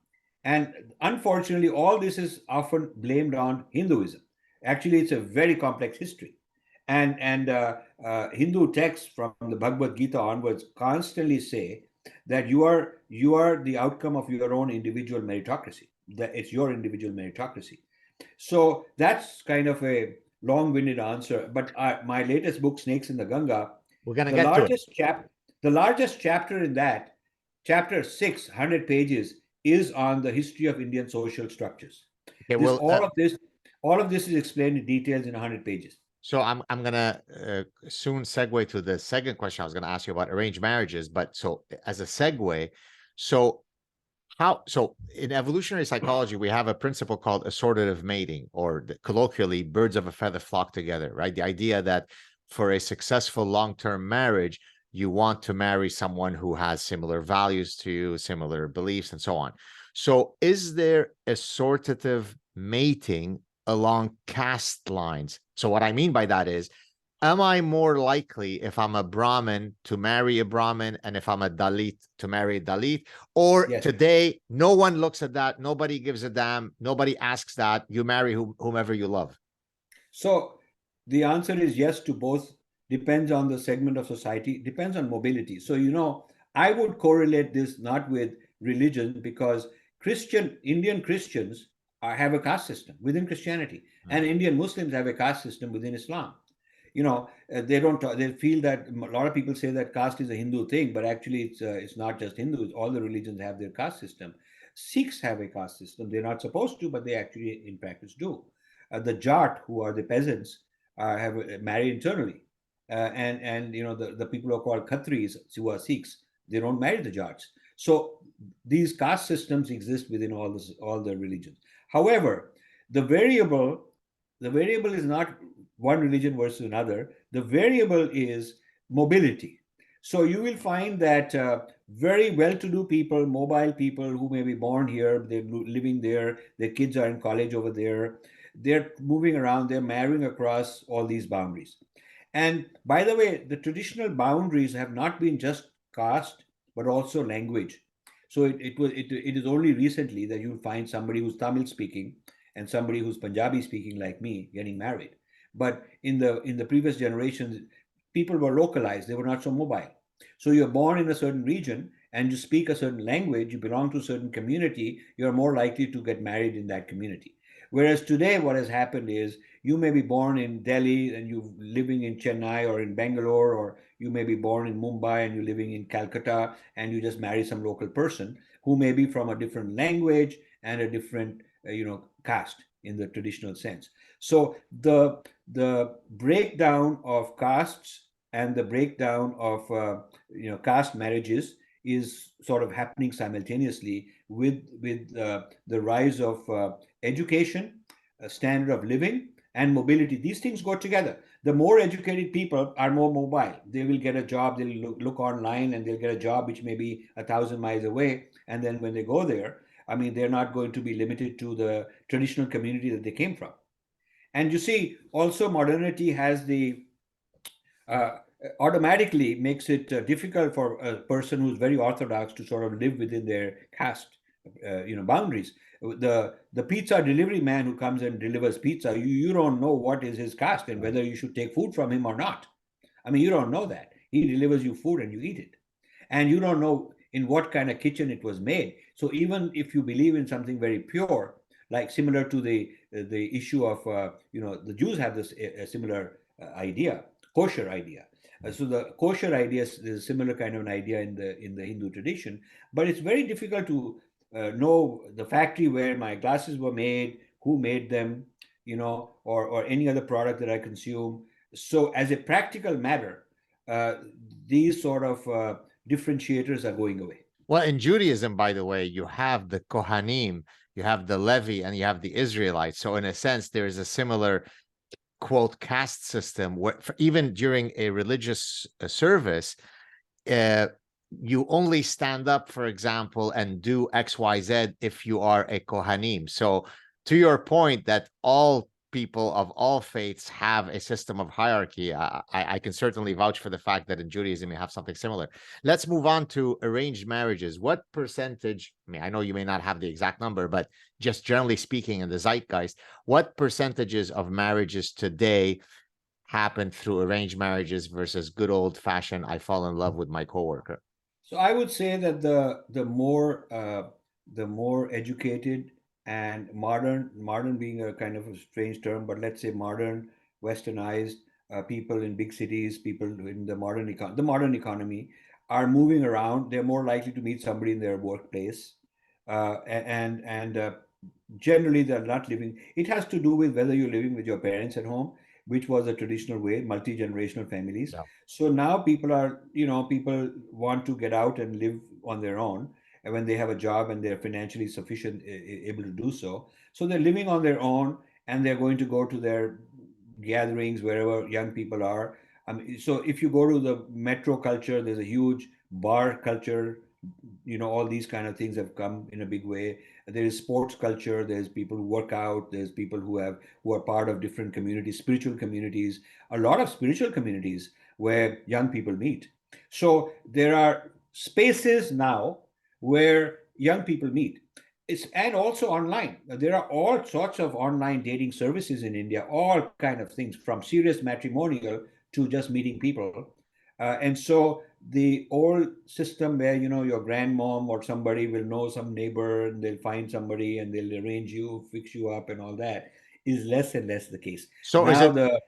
and unfortunately, all this is often blamed on Hinduism. Actually, it's a very complex history, and Hindu texts from the Bhagavad Gita onwards constantly say that you are the outcome of your own individual meritocracy. That it's your individual meritocracy. So that's kind of a long-winded answer. But my latest book, Snakes in the Ganga, We're gonna the get to it. largest chap, the largest chapter in that, chapter 600 pages, is on the history of Indian social structures. Okay, This well, all of this is explained in details in 100 pages. so I'm gonna soon segue to the second question I was gonna ask you about arranged marriages. But so as a segue, so so in evolutionary psychology we have a principle called assortative mating, or colloquially, birds of a feather flock together, right? The idea that for a successful long-term marriage, you want to marry someone who has similar values to you, similar beliefs, and so on. So is there assortative mating along caste lines? So what I mean by that is, am I more likely if I'm a Brahmin to marry a Brahmin, and if I'm a Dalit to marry a Dalit? Or Yes. today, no one looks at that, nobody gives a damn, nobody asks that, you marry whomever you love? So the answer is yes to both. Depends on the segment of society, depends on mobility. So, I would correlate this not with religion, because Indian Christians have a caste system within Christianity, Mm. and Indian Muslims have a caste system within Islam. They feel that a lot of people say that caste is a Hindu thing, but actually it's not just Hindus. All the religions have their caste system. Sikhs have a caste system. They're not supposed to, but they actually in practice do. The Jat, who are the peasants, have marry internally, and the people who are called Khatris, who are Sikhs, they don't marry the Jats. So these caste systems exist within all the religions. However, the variable the variable is not one religion versus another. The variable is mobility. So you will find that very well-to-do people, mobile people who may be born here, they're living there, their kids are in college over there, they're moving around, they're marrying across all these boundaries. And by the way, the traditional boundaries have not been just caste, but also language. So it is only recently that you'll find somebody who's Tamil speaking and somebody who's Punjabi speaking like me getting married. But in the previous generations, people were localized; they were not so mobile. So you're born in a certain region and you speak a certain language, you belong to a certain community, you're more likely to get married in that community. Whereas today, what has happened is you may be born in Delhi and you're living in Chennai or in Bangalore, or you may be born in Mumbai and you're living in Calcutta, and you just marry some local person who may be from a different language and a different, caste in the traditional sense. So the breakdown of castes and the breakdown of caste marriages is sort of happening simultaneously with the rise of education, standard of living, and mobility. These things go together. The more educated people are more mobile. They will get a job, they'll look online and they'll get a job which may be 1,000 miles away. And then when they go there, I mean, they're not going to be limited to the traditional community that they came from. And you see, also modernity has the uh, automatically makes it difficult for a person who's very orthodox to sort of live within their caste, boundaries. The pizza delivery man who comes and delivers pizza, you don't know what is his caste and whether you should take food from him or not. I mean, you don't know that. He delivers you food and you eat it, and you don't know in what kind of kitchen it was made. So even if you believe in something very pure, like similar to the issue of the Jews have this a similar idea, kosher idea. So the kosher idea is a similar kind of an idea in the Hindu tradition, but it's very difficult to know the factory where my glasses were made, who made them, or any other product that I consume. So as a practical matter, uh, these sort of differentiators are going away. Well, in Judaism, by the way, you have the Kohanim, you have the Levi, and you have the Israelites. So, in a sense, there is a similar quote caste system where even during a religious service, uh, you only stand up, for example, and do XYZ if you are a Kohanim. So, to your point that all people of all faiths have a system of hierarchy, I can certainly vouch for the fact that in Judaism you have something similar. Let's move on to arranged marriages. What percentage, I mean, I know you may not have the exact number, but just generally speaking in the zeitgeist, what percentages of marriages today happen through arranged marriages versus good old fashioned, I fall in love with my coworker? So I would say that the more educated and modern being a kind of a strange term, but let's say modern, westernized people in big cities, people in the modern economy are moving around. They're more likely to meet somebody in their workplace, and generally they're not living. It has to do with whether you're living with your parents at home, which was a traditional way, multi-generational families. Yeah. So now people want to get out and live on their own, and when they have a job and they're financially sufficient, able to do so. So they're living on their own, and they're going to go to their gatherings wherever young people are. So if you go to the metro culture, there's a huge bar culture. All these kind of things have come in a big way. There is sports culture. There's people who work out. There's people who are part of different communities, spiritual communities, a lot of spiritual communities where young people meet. So there are spaces now where young people meet. And also online. There are all sorts of online dating services in India, all kind of things from serious matrimonial to just meeting people. And so the old system where your grandmom or somebody will know some neighbor and they'll find somebody and they'll arrange you, fix you up, and all that is less and less the case. So is Now it the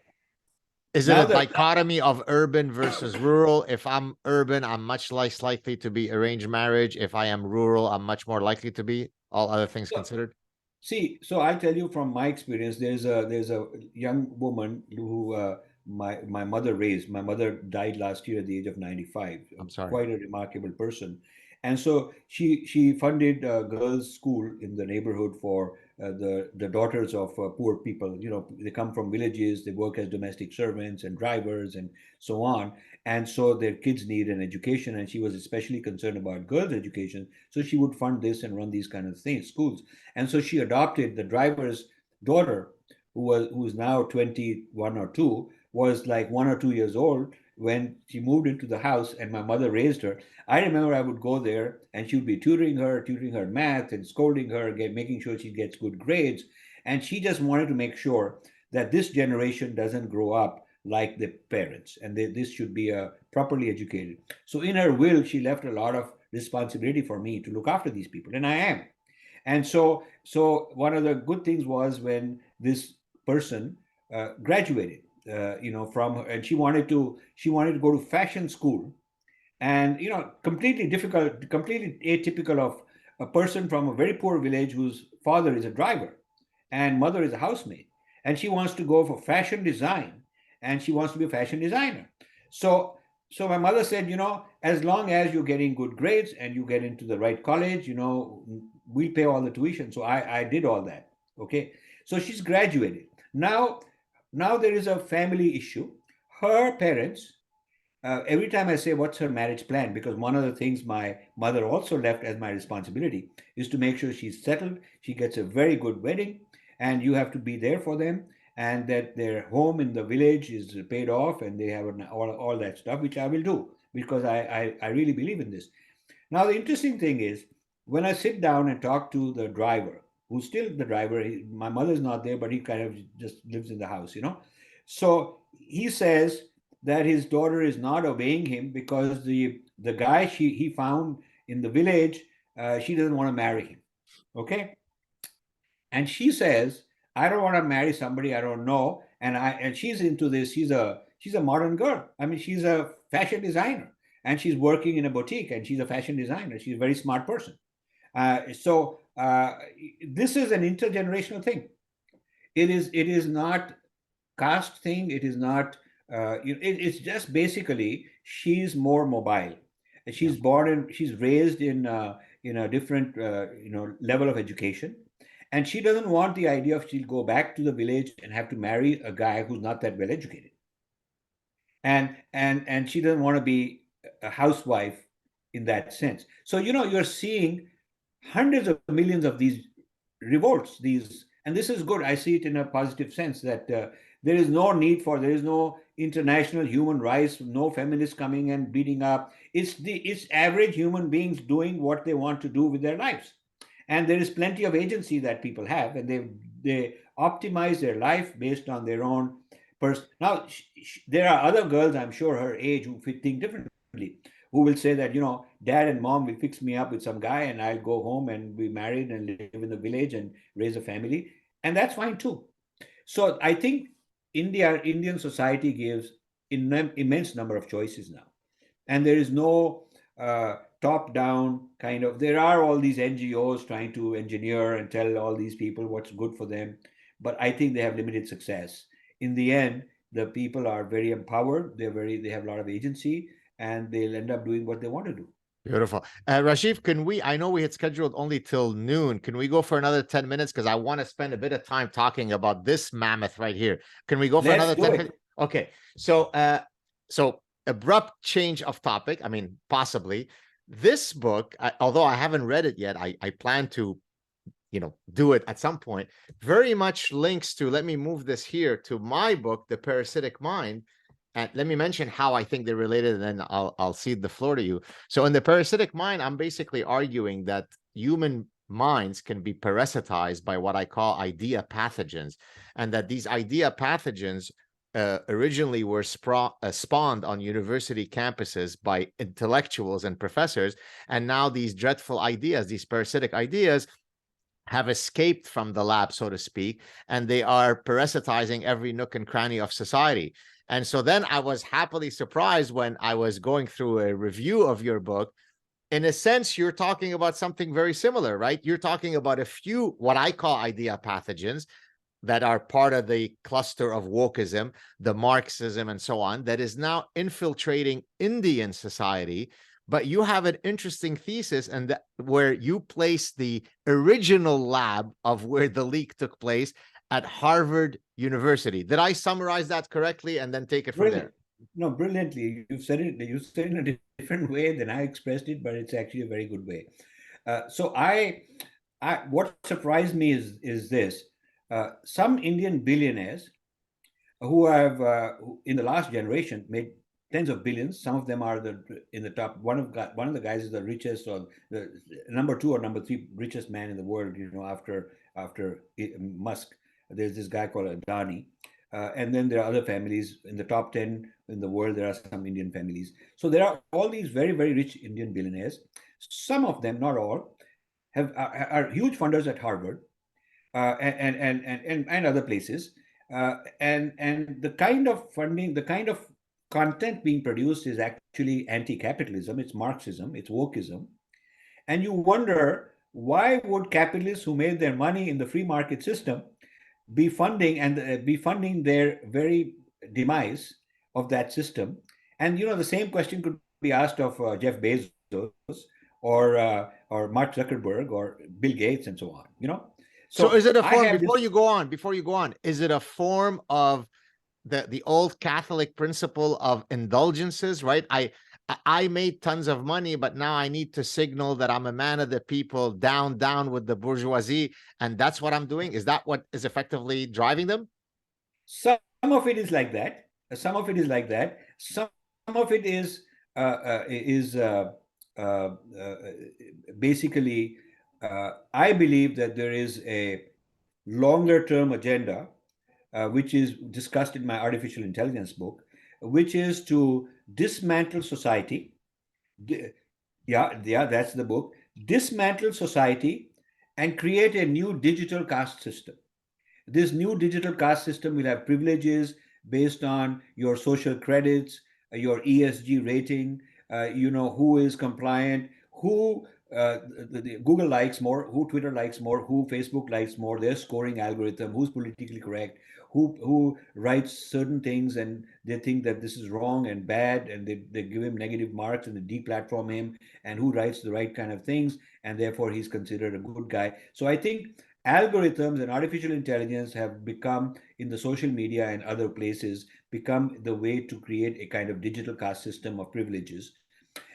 is it now a the dichotomy of urban versus rural? If I'm urban, I'm much less likely to be arranged marriage. If I am rural, I'm much more likely to be, all other things considered. See, so I'll tell you from my experience. There's a young woman who my mother raised. My mother died last year at the age of 95. I'm sorry. Quite a remarkable person, and so she funded a girls' school in the neighborhood for the daughters of poor people. They come from villages. They work as domestic servants and drivers and so on, and so their kids need an education. And she was especially concerned about girls' education, so she would fund this and run these kind of things schools. And so she adopted the driver's daughter, who's now 21 or 2, was like 1 or 2 years old when she moved into the house and my mother raised her. I remember I would go there and she would be tutoring her math and scolding her, making sure she gets good grades. And she just wanted to make sure that this generation doesn't grow up like the parents, and this should be properly educated. So in her will, she left a lot of responsibility for me to look after these people, and I am. And so one of the good things was when this person graduated, from her, and she wanted to go to fashion school, and completely difficult, completely atypical of a person from a very poor village whose father is a driver and mother is a housemaid, and she wants to go for fashion design, and she wants to be a fashion designer. So so my mother said, as long as you're getting good grades and you get into the right college, we pay all the tuition. So I did all that. Okay, so she's graduated now. Now there is a family issue. Her parents, every time I say, what's her marriage plan? Because one of the things my mother also left as my responsibility is to make sure she's settled, she gets a very good wedding, and you have to be there for them, and that their home in the village is paid off, and they have all that stuff, which I will do because I really believe in this. Now, the interesting thing is when I sit down and talk to the driver, who's still the driver, my mother's not there, but he kind of just lives in the house. So he says that his daughter is not obeying him because the guy he found in the village, she doesn't want to marry him. Okay, and she says, I don't want to marry somebody I don't know. And she's into this. She's a modern girl. I mean, she's a fashion designer, and she's working in a boutique, and she's a fashion designer. She's a very smart person. So this is an intergenerational thing. It is not caste thing. It is not. It's just basically she's more mobile. Yeah. She's raised in a different level of education, and she doesn't want the idea of she'll go back to the village and have to marry a guy who's not that well educated, and she doesn't want to be a housewife in that sense. So you're seeing hundreds of millions of these revolts, and this is good. I see it in a positive sense that there is no international human rights, no feminists coming and beating up. It's average human beings doing what they want to do with their lives, and there is plenty of agency that people have, and they optimize their life based on their own person. Now, there are other girls, I'm sure, her age who think differently, who will say that, dad and mom will fix me up with some guy and I'll go home and be married and live in the village and raise a family. And that's fine too. So I think Indian society gives immense number of choices now, and there is no top down kind of. There are all these NGOs trying to engineer and tell all these people what's good for them, but I think they have limited success. In the end, the people are very empowered. They have a lot of agency, and they'll end up doing what they want to do. Beautiful. Rajiv, I know we had scheduled only till noon. Can we go for another 10 minutes? Because I want to spend a bit of time talking about this mammoth right here. Can we go for Let's another do 10 it. minutes? Okay. So abrupt change of topic. I mean, possibly. This book, although I haven't read it yet, I plan to, do it at some point, very much links to, let me move this here, to my book, The Parasitic Mind. And let me mention how I think they're related, and then I'll cede the floor to you. So in The Parasitic Mind, I'm basically arguing that human minds can be parasitized by what I call idea pathogens, and that these idea pathogens originally were spawned on university campuses by intellectuals and professors, and now these dreadful ideas, these parasitic ideas, have escaped from the lab, so to speak, and they are parasitizing every nook and cranny of society. And so then I was happily surprised when I was going through a review of your book. In a sense, you're talking about something very similar, right? You're talking about a few, what I call idea pathogens, that are part of the cluster of wokeism, the Marxism, and so on, that is now infiltrating Indian society. But you have an interesting thesis, and where you place the original lab of where the leak took place at Harvard University. Did I summarize that correctly and then take it from Brilliant. there? No, brilliantly. You said it in a different way than I expressed it, but it's actually a very good way. So what surprised me is this. some Indian billionaires who have in the last generation made tens of billions. Some of them are in the top. One of the guys is the richest, or the number two or number three richest man in the world. After Musk, there's this guy called Adani, and then there are other families in the top 10 in the world. There are some Indian families. So there are all these very rich Indian billionaires. Some of them, not all, are huge funders at Harvard, and other places. And the kind of funding, the kind of content being produced is actually anti-capitalism. It's Marxism. It's wokeism. And you wonder, why would capitalists who made their money in the free market system be funding their very demise of that system? And the same question could be asked of Jeff Bezos, or Mark Zuckerberg, or Bill Gates, and so on. So is it a I form, have before this. you go on, is it a form of the old Catholic principle of indulgences, right? I made tons of money, but now I need to signal that I'm a man of the people, down with the bourgeoisie, and that's what I'm doing. Is that what is effectively driving them? Some of it is like that. Some of it is like that. Some of it uh, uh, basically. I believe that there is a longer term agenda, which is discussed in my artificial intelligence book, which is to dismantle society. Yeah, that's the book. Dismantle society and create a new digital caste system. This new digital caste system will have privileges based on your social credits, your ESG rating, who is compliant, who Google likes more, who Twitter likes more, who Facebook likes more, their scoring algorithm, who's politically correct, who writes certain things and they think that this is wrong and bad, and they give him negative marks and they deplatform him, and who writes the right kind of things, and therefore he's considered a good guy. So I think algorithms and artificial intelligence have become, in the social media and other places, become the way to create a kind of digital caste system of privileges.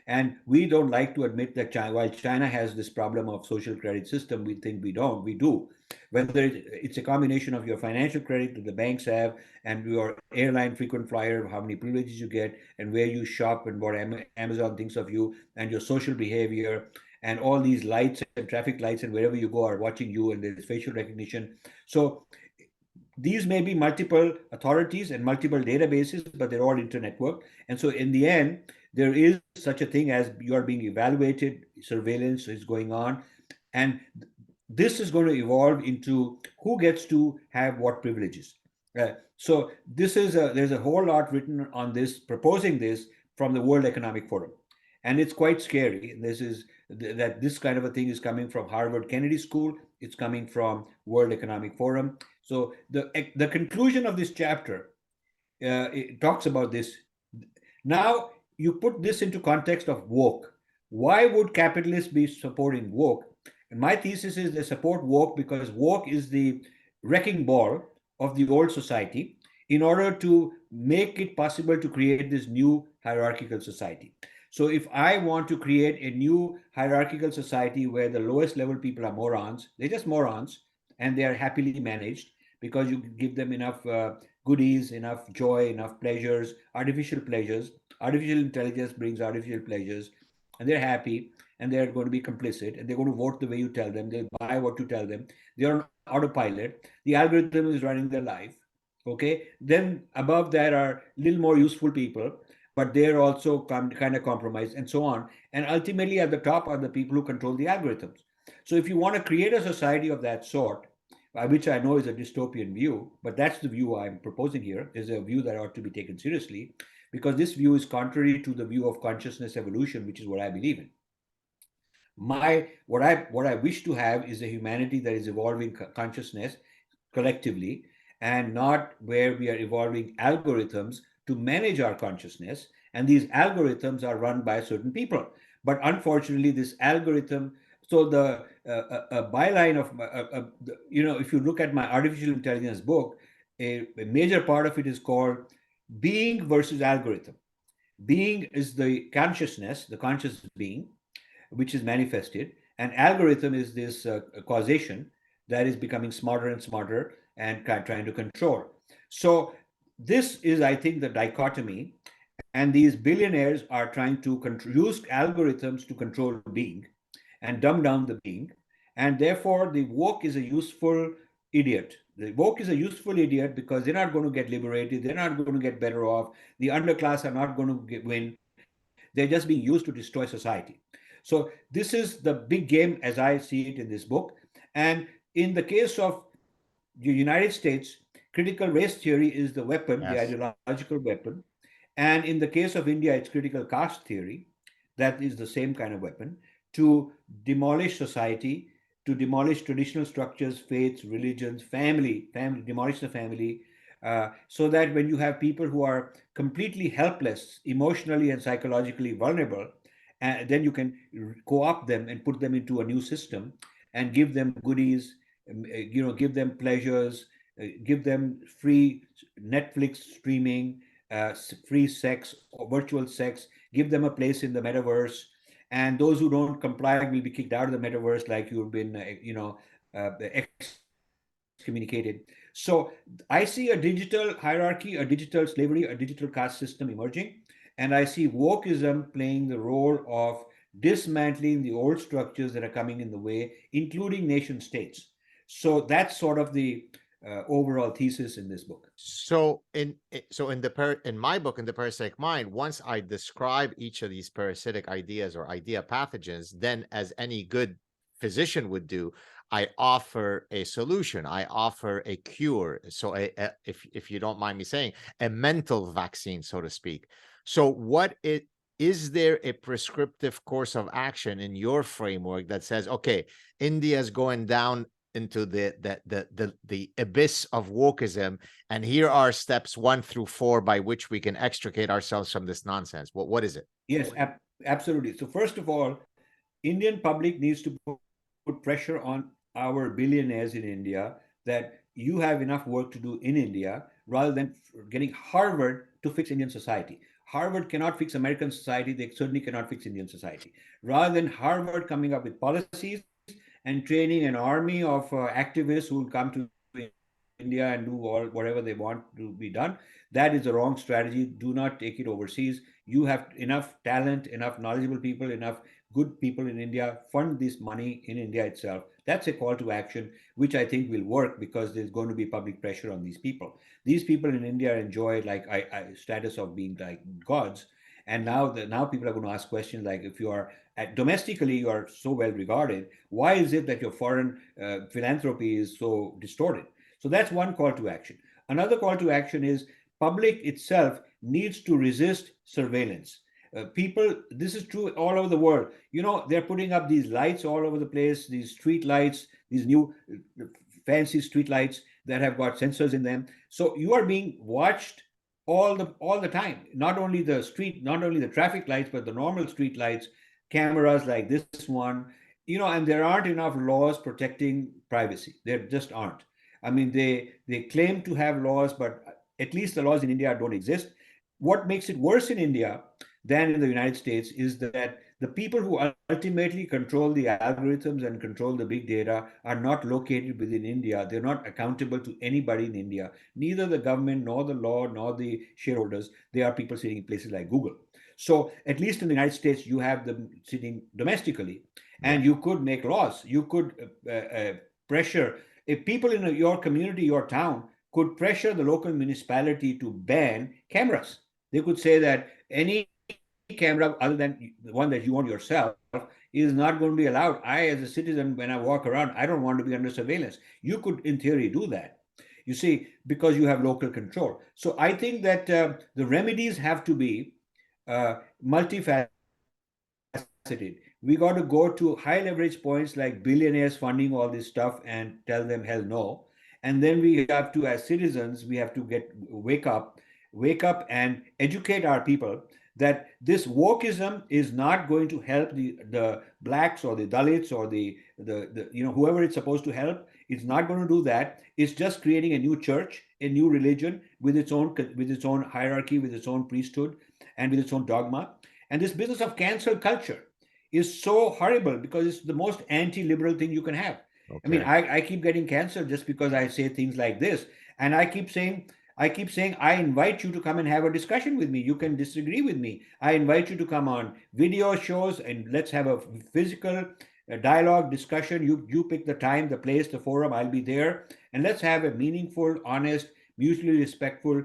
And we don't like to admit that while China has this problem of social credit system, we think we don't. We do. Whether it's a combination of your financial credit that the banks have, and your airline frequent flyer, how many privileges you get, and where you shop, and what Amazon thinks of you, and your social behavior, and all these lights and traffic lights, and wherever you go are watching you, and there's facial recognition. So these may be multiple authorities and multiple databases, but they're all internetworked. And so in the end, there is such a thing as you are being evaluated, surveillance is going on, and this is going to evolve into who gets to have what privileges. So there's a whole lot written on this, proposing this from the World Economic Forum, and it's quite scary. This kind of a thing is coming from Harvard Kennedy School. It's coming from World Economic Forum. So the conclusion of this chapter, it talks about this. Now you put this into context of woke. Why would capitalists be supporting woke? And my thesis is they support woke because woke is the wrecking ball of the old society in order to make it possible to create this new hierarchical society. So if I want to create a new hierarchical society where the lowest level people are morons, they're just morons, and they are happily managed because you give them enough goodies, enough joy, enough pleasures, artificial pleasures. Artificial intelligence brings artificial pleasures, and they're happy, and they're going to be complicit, and they're going to vote the way you tell them. They'll buy what you tell them. They're on autopilot. The algorithm is running their life. Okay. Then above that are little more useful people, but they're also kind of compromised, and so on. And ultimately, at the top are the people who control the algorithms. So if you want to create a society of that sort, which I know is a dystopian view, but that's the view I'm proposing here, is a view that ought to be taken seriously, because this view is contrary to the view of consciousness evolution, which is what I believe in. What I wish to have is a humanity that is evolving consciousness collectively, and not where we are evolving algorithms to manage our consciousness, and these algorithms are run by certain people. But unfortunately, this algorithm, so the byline of if you look at my artificial intelligence book, a major part of it is called being versus algorithm. Being is the consciousness, the conscious being, which is manifested, and algorithm is this causation, that is becoming smarter and smarter and trying to control. So this is, I think, the dichotomy. And these billionaires are trying to use algorithms to control being and dumb down the being. And therefore, the woke is a useful idiot. The woke is a useful idiot because they're not going to get liberated. They're not going to get better off. The underclass are not going to win. They're just being used to destroy society. So this is the big game as I see it in this book. And in the case of the United States, critical race theory is the weapon, the Yes. ideological weapon. And in the case of India, it's critical caste theory. That is the same kind of weapon to demolish society, to demolish traditional structures, faiths, religions, family, demolish the family, so that when you have people who are completely helpless, emotionally and psychologically vulnerable, then you can co-opt them and put them into a new system and give them goodies, give them pleasures, give them free Netflix streaming, free sex or virtual sex, give them a place in the metaverse. And those who don't comply will be kicked out of the metaverse, like you've been, excommunicated. So I see a digital hierarchy, a digital slavery, a digital caste system emerging. And I see wokeism playing the role of dismantling the old structures that are coming in the way, including nation states. So that's sort of the overall thesis in this book. So in my book, in the Parasitic Mind, once I describe each of these parasitic ideas or idea pathogens, then as any good physician would do, I offer a solution. I offer a cure. So if you don't mind me saying, a mental vaccine, so to speak. So is there a prescriptive course of action in your framework that says, okay, India's going down into the abyss of wokeism, and here are steps 1 through 4 by which we can extricate ourselves from this nonsense? What is it? Yes, absolutely. So first of all, Indian public needs to put pressure on our billionaires in India that you have enough work to do in India rather than getting Harvard to fix Indian society. Harvard cannot fix American society. They certainly cannot fix Indian society. Rather than Harvard coming up with policies and training an army of activists who will come to India and do all whatever they want to be done, that is the wrong strategy. Do not take it overseas. You have enough talent, enough knowledgeable people, enough good people in India. Fund this money in India itself. That's a call to action, which I think will work because there's going to be public pressure on these people. These people in India enjoy like status of being like gods, and now people are going to ask questions like, if you are domestically you are so well regarded, why is it that your foreign philanthropy is so distorted? So that's one call to action. Another call to action is public itself needs to resist surveillance. People, this is true all over the world. They're putting up these lights all over the place, these street lights, these new fancy street lights that have got sensors in them. So you are being watched all the time. Not only the traffic lights, but the normal street lights, cameras like this one. And there aren't enough laws protecting privacy. There just aren't. I mean, they claim to have laws, but at least the laws in India don't exist. What makes it worse in India than in the United States is that the people who ultimately control the algorithms and control the big data are not located within India. They're not accountable to anybody in India, neither the government, nor the law, nor the shareholders. They are people sitting in places like Google. So, at least in the United States, you have them sitting domestically, Yeah. and you could make laws. You could pressure, if people in your community, your town, could pressure the local municipality to ban cameras. They could say that any camera other than the one that you own yourself is not going to be allowed. I, as a citizen, when I walk around, I don't want to be under surveillance. You could, in theory, do that. You see, because you have local control. So I think that the remedies have to be multifaceted. We got to go to high leverage points like billionaires funding all this stuff and tell them hell no. And then we have to, as citizens, we have to wake up and educate our people that this wokeism is not going to help the blacks or the Dalits or the whoever it's supposed to help. It's not going to do that. It's just creating a new church, a new religion with its own hierarchy, with its own priesthood, and with its own dogma. And this business of cancel culture is so horrible because it's the most anti-liberal thing you can have. I mean, Okay. I keep getting canceled just because I say things like this. And I keep saying, I invite you to come and have a discussion with me. You can disagree with me. I invite you to come on video shows and let's have a physical dialogue discussion. You pick the time, the place, the forum. I'll be there, and let's have a meaningful, honest, mutually respectful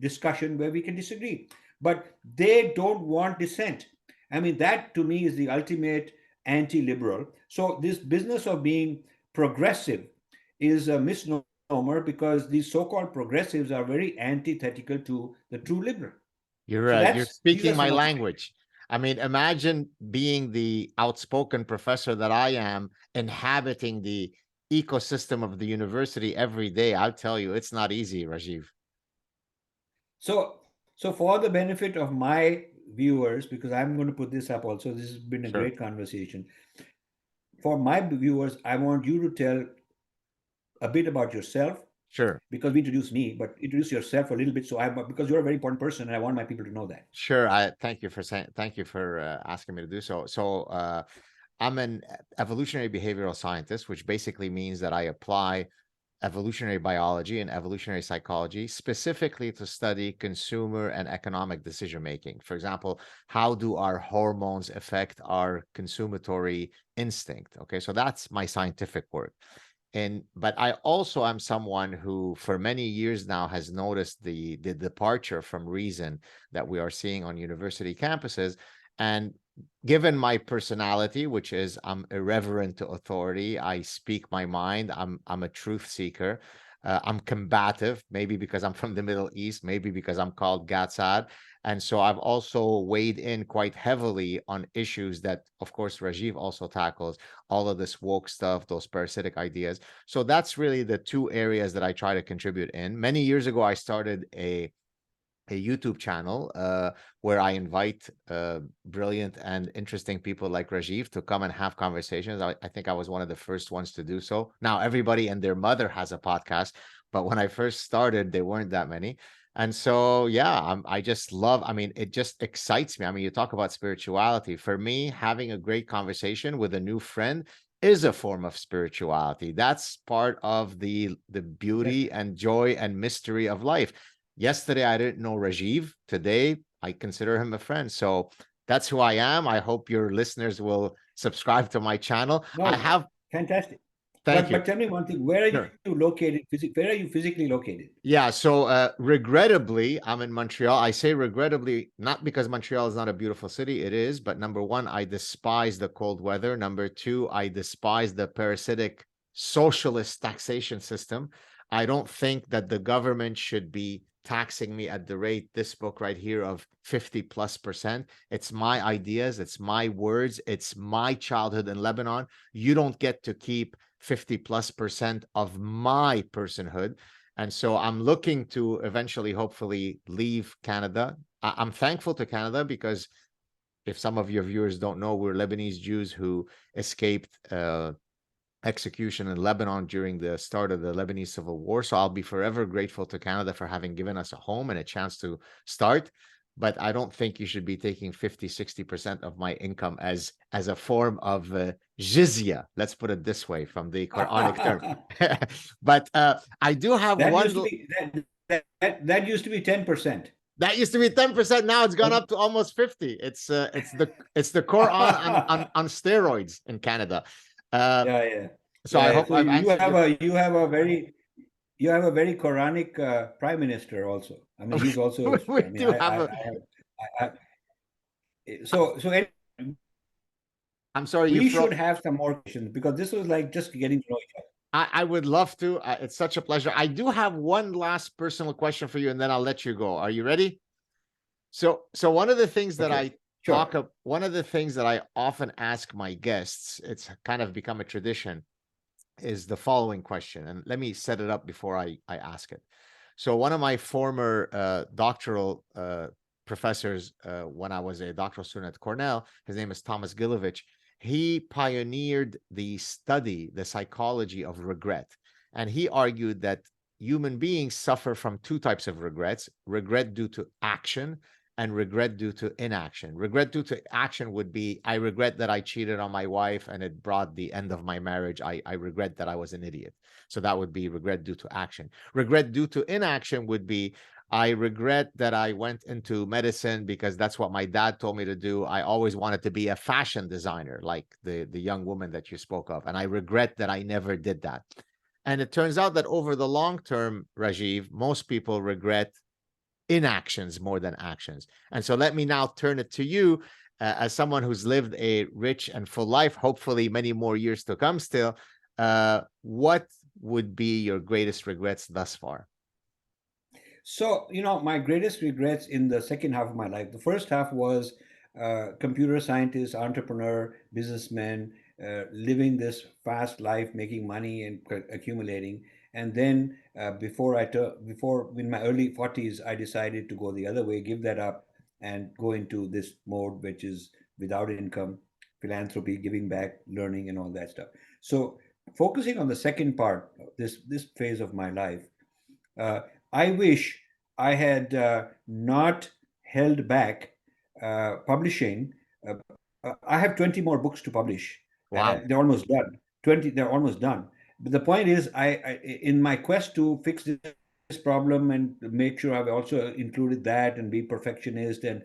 discussion where we can disagree. But they don't want dissent. I mean, that to me is the ultimate anti-liberal. So this business of being progressive is a misnomer because these so-called progressives are very antithetical to the true liberal. So You're that's these speaking are my some of language. I mean, imagine being the outspoken professor that I am, inhabiting the ecosystem of the university every day. I'll tell you, it's not easy, Rajiv. so for the benefit of my viewers, because I'm going to put this up also. This has been a Sure, great conversation. For my viewers, I want you to tell a bit about yourself sure. because we introduced me, but introduce yourself a little bit. So I because you're a very important person, and I want my people to know that. Sure. I thank you for saying, thank you for asking me to do so. I'm an evolutionary behavioral scientist, which basically means that I apply evolutionary biology and evolutionary psychology specifically to study consumer and economic decision making. For example, how do our hormones affect our consumatory instinct? Okay, so that's my scientific work. And but I also am someone who for many years now has noticed the departure from reason that we are seeing on university campuses. And given my personality, which is I'm irreverent to authority, I speak my mind, I'm a truth seeker, I'm combative, maybe because I'm from the Middle East, maybe because I'm called Saad. And so I've also weighed in quite heavily on issues that, of course, Rajiv also tackles, all of this woke stuff, those parasitic ideas. So that's really the two areas that I try to contribute in. Many years ago, I started a YouTube channel where I invite brilliant and interesting people like Rajiv to come and have conversations. I think I was one of the first ones to do so. Now everybody and their mother has a podcast, but when I first started, there weren't that many. And so, yeah, I just love, I mean, it just excites me. I mean, you talk about spirituality. For me, having a great conversation with a new friend is a form of spirituality. That's part of the Yes. beauty and joy and mystery of life. Yesterday, I didn't know Rajiv. Today, I consider him a friend. So that's who I am. I hope your listeners will subscribe to my channel. I No, have, fantastic. thank you. But tell me one thing. Where are you Sure. located? Where are you physically located? Yeah, so regrettably, I'm in Montreal. I say regrettably, not because Montreal is not a beautiful city, it is, but number one, I despise the cold weather. Number two, I despise the parasitic socialist taxation system. I don't think that the government should be taxing me at the rate this book right here of 50+%. It's my ideas, it's my words, it's my childhood in Lebanon. You don't get to keep 50+% of my personhood. And so I'm looking to eventually, hopefully, leave Canada. I'm thankful to Canada because if some of your viewers don't know, we're Lebanese Jews who escaped execution in Lebanon during the start of the Lebanese Civil War. So I'll be forever grateful to Canada for having given us a home and a chance to start. But I don't think you should be taking 50-60% of my income as a form of jizya. Let's put it this way from the Quranic term. But I do have That one. used to be that used to be 10%. That used to be 10%. Now it's gone up to almost 50. It's the Quran on steroids in Canada. Uh, Yeah, yeah, so yeah, I yeah. hope So I've you answered have your. a you have a very Quranic prime minister also. I mean, he's also. We I mean, do have a. so I'm sorry, you we should fro. have some more questions because this was like just getting to know each other. I would love to. It's such a pleasure. I do have one last personal question for you, and then I'll let you go. Are you ready? So one of the things that Okay, I sure. one of the things that I often ask my guests, it's kind of become a tradition, is the following question. And let me set it up before I ask it. So one of my former doctoral professors, when I was a doctoral student at Cornell, his name is Thomas Gilovich. He pioneered the study, the psychology of regret. And he argued that human beings suffer from two types of regrets: regret due to action and regret due to inaction. Regret due to action would be, I regret that I cheated on my wife and it brought the end of my marriage. I regret that I was an idiot. So that would be regret due to action. Regret due to inaction would be, I regret that I went into medicine because that's what my dad told me to do. I always wanted to be a fashion designer, like the young woman that you spoke of. And I regret that I never did that. And it turns out that over the long term, Rajiv, most people regret inactions more than actions. And so let me now turn it to you, as someone who's lived a rich and full life, hopefully many more years to come still. What would be your greatest regrets thus far? So, my greatest regrets in the second half of my life, the first half was computer scientist, entrepreneur, businessman, living this fast life, making money and accumulating. And then before in my early 40s, I decided to go the other way, give that up, and go into this mode, which is without income, philanthropy, giving back, learning, and all that stuff. So, focusing on the second part, this phase of my life, uh, I wish I had not held back publishing. I have 20 more books to publish. Wow. They're almost done. 20, they're almost done. But the point is, in my quest to fix this problem and make sure I've also included that and be perfectionist and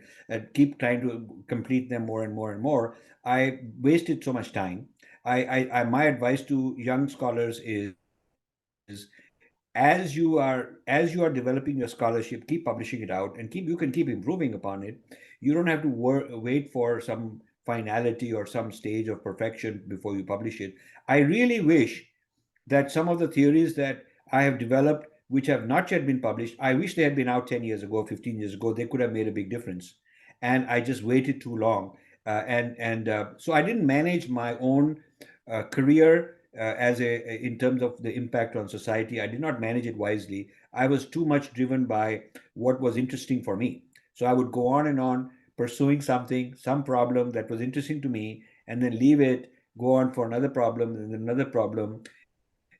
keep trying to complete them more and more and more, I wasted so much time. My advice to young scholars is, as you are developing your scholarship, keep publishing it out and you can keep improving upon it. You don't have to wait for some finality or some stage of perfection before you publish it. I really wish that some of the theories that I have developed, which have not yet been published, I wish they had been out 10 years ago, 15 years ago. They could have made a big difference. And I just waited too long. So I didn't manage my own career in terms of the impact on society. I did not manage it wisely. I was too much driven by what was interesting for me. So I would go on and on pursuing something, some problem that was interesting to me, and then leave it, go on for another problem and then another problem,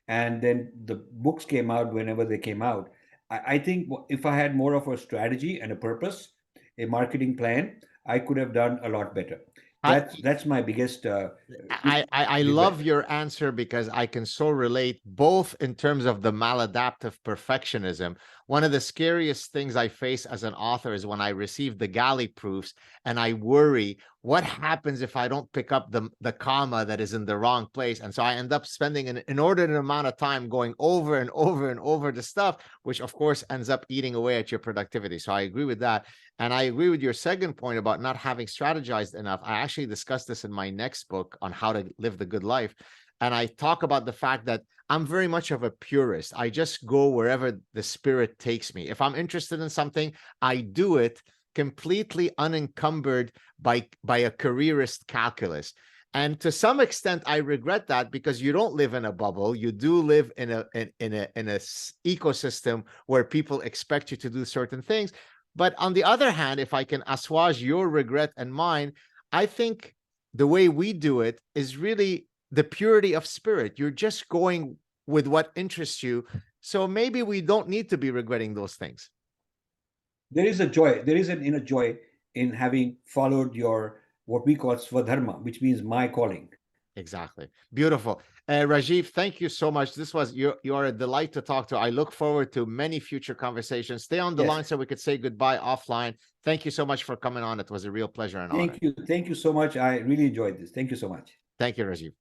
and then the books came out whenever they came out. I think if I had more of a strategy and a purpose, a marketing plan, I could have done a lot better. I, That's my biggest I love regret. your answer because I can so relate, both in terms of the maladaptive perfectionism. One of the scariest things I face as an author is when I receive the galley proofs and I worry, what happens if I don't pick up the comma that is in the wrong place? And so I end up spending an inordinate amount of time going over and over and over the stuff, which of course ends up eating away at your productivity. So I agree with that. And I agree with your second point about not having strategized enough. I actually discussed this in my next book on how to live the good life. And I talk about the fact that I'm very much of a purist. I just go wherever the spirit takes me. If I'm interested in something, I do it completely unencumbered by a careerist calculus. And to some extent, I regret that, because you don't live in a bubble. You do live in a ecosystem where people expect you to do certain things. But on the other hand, if I can assuage your regret and mine, I think the way we do it is really the purity of spirit. You're just going with what interests you. So maybe we don't need to be regretting those things. There is a joy, there is an inner joy in having followed your what we call swadharma, which means my calling. Exactly. Beautiful. Rajiv, thank you so much. This was, you're a delight to talk to. I look forward to many future conversations. Stay on the Yes. line so we could say goodbye offline. Thank you so much for coming on. It was a real pleasure and honor. Thank you. Thank you so much. I really enjoyed this. Thank you so much. Thank you, Rajiv.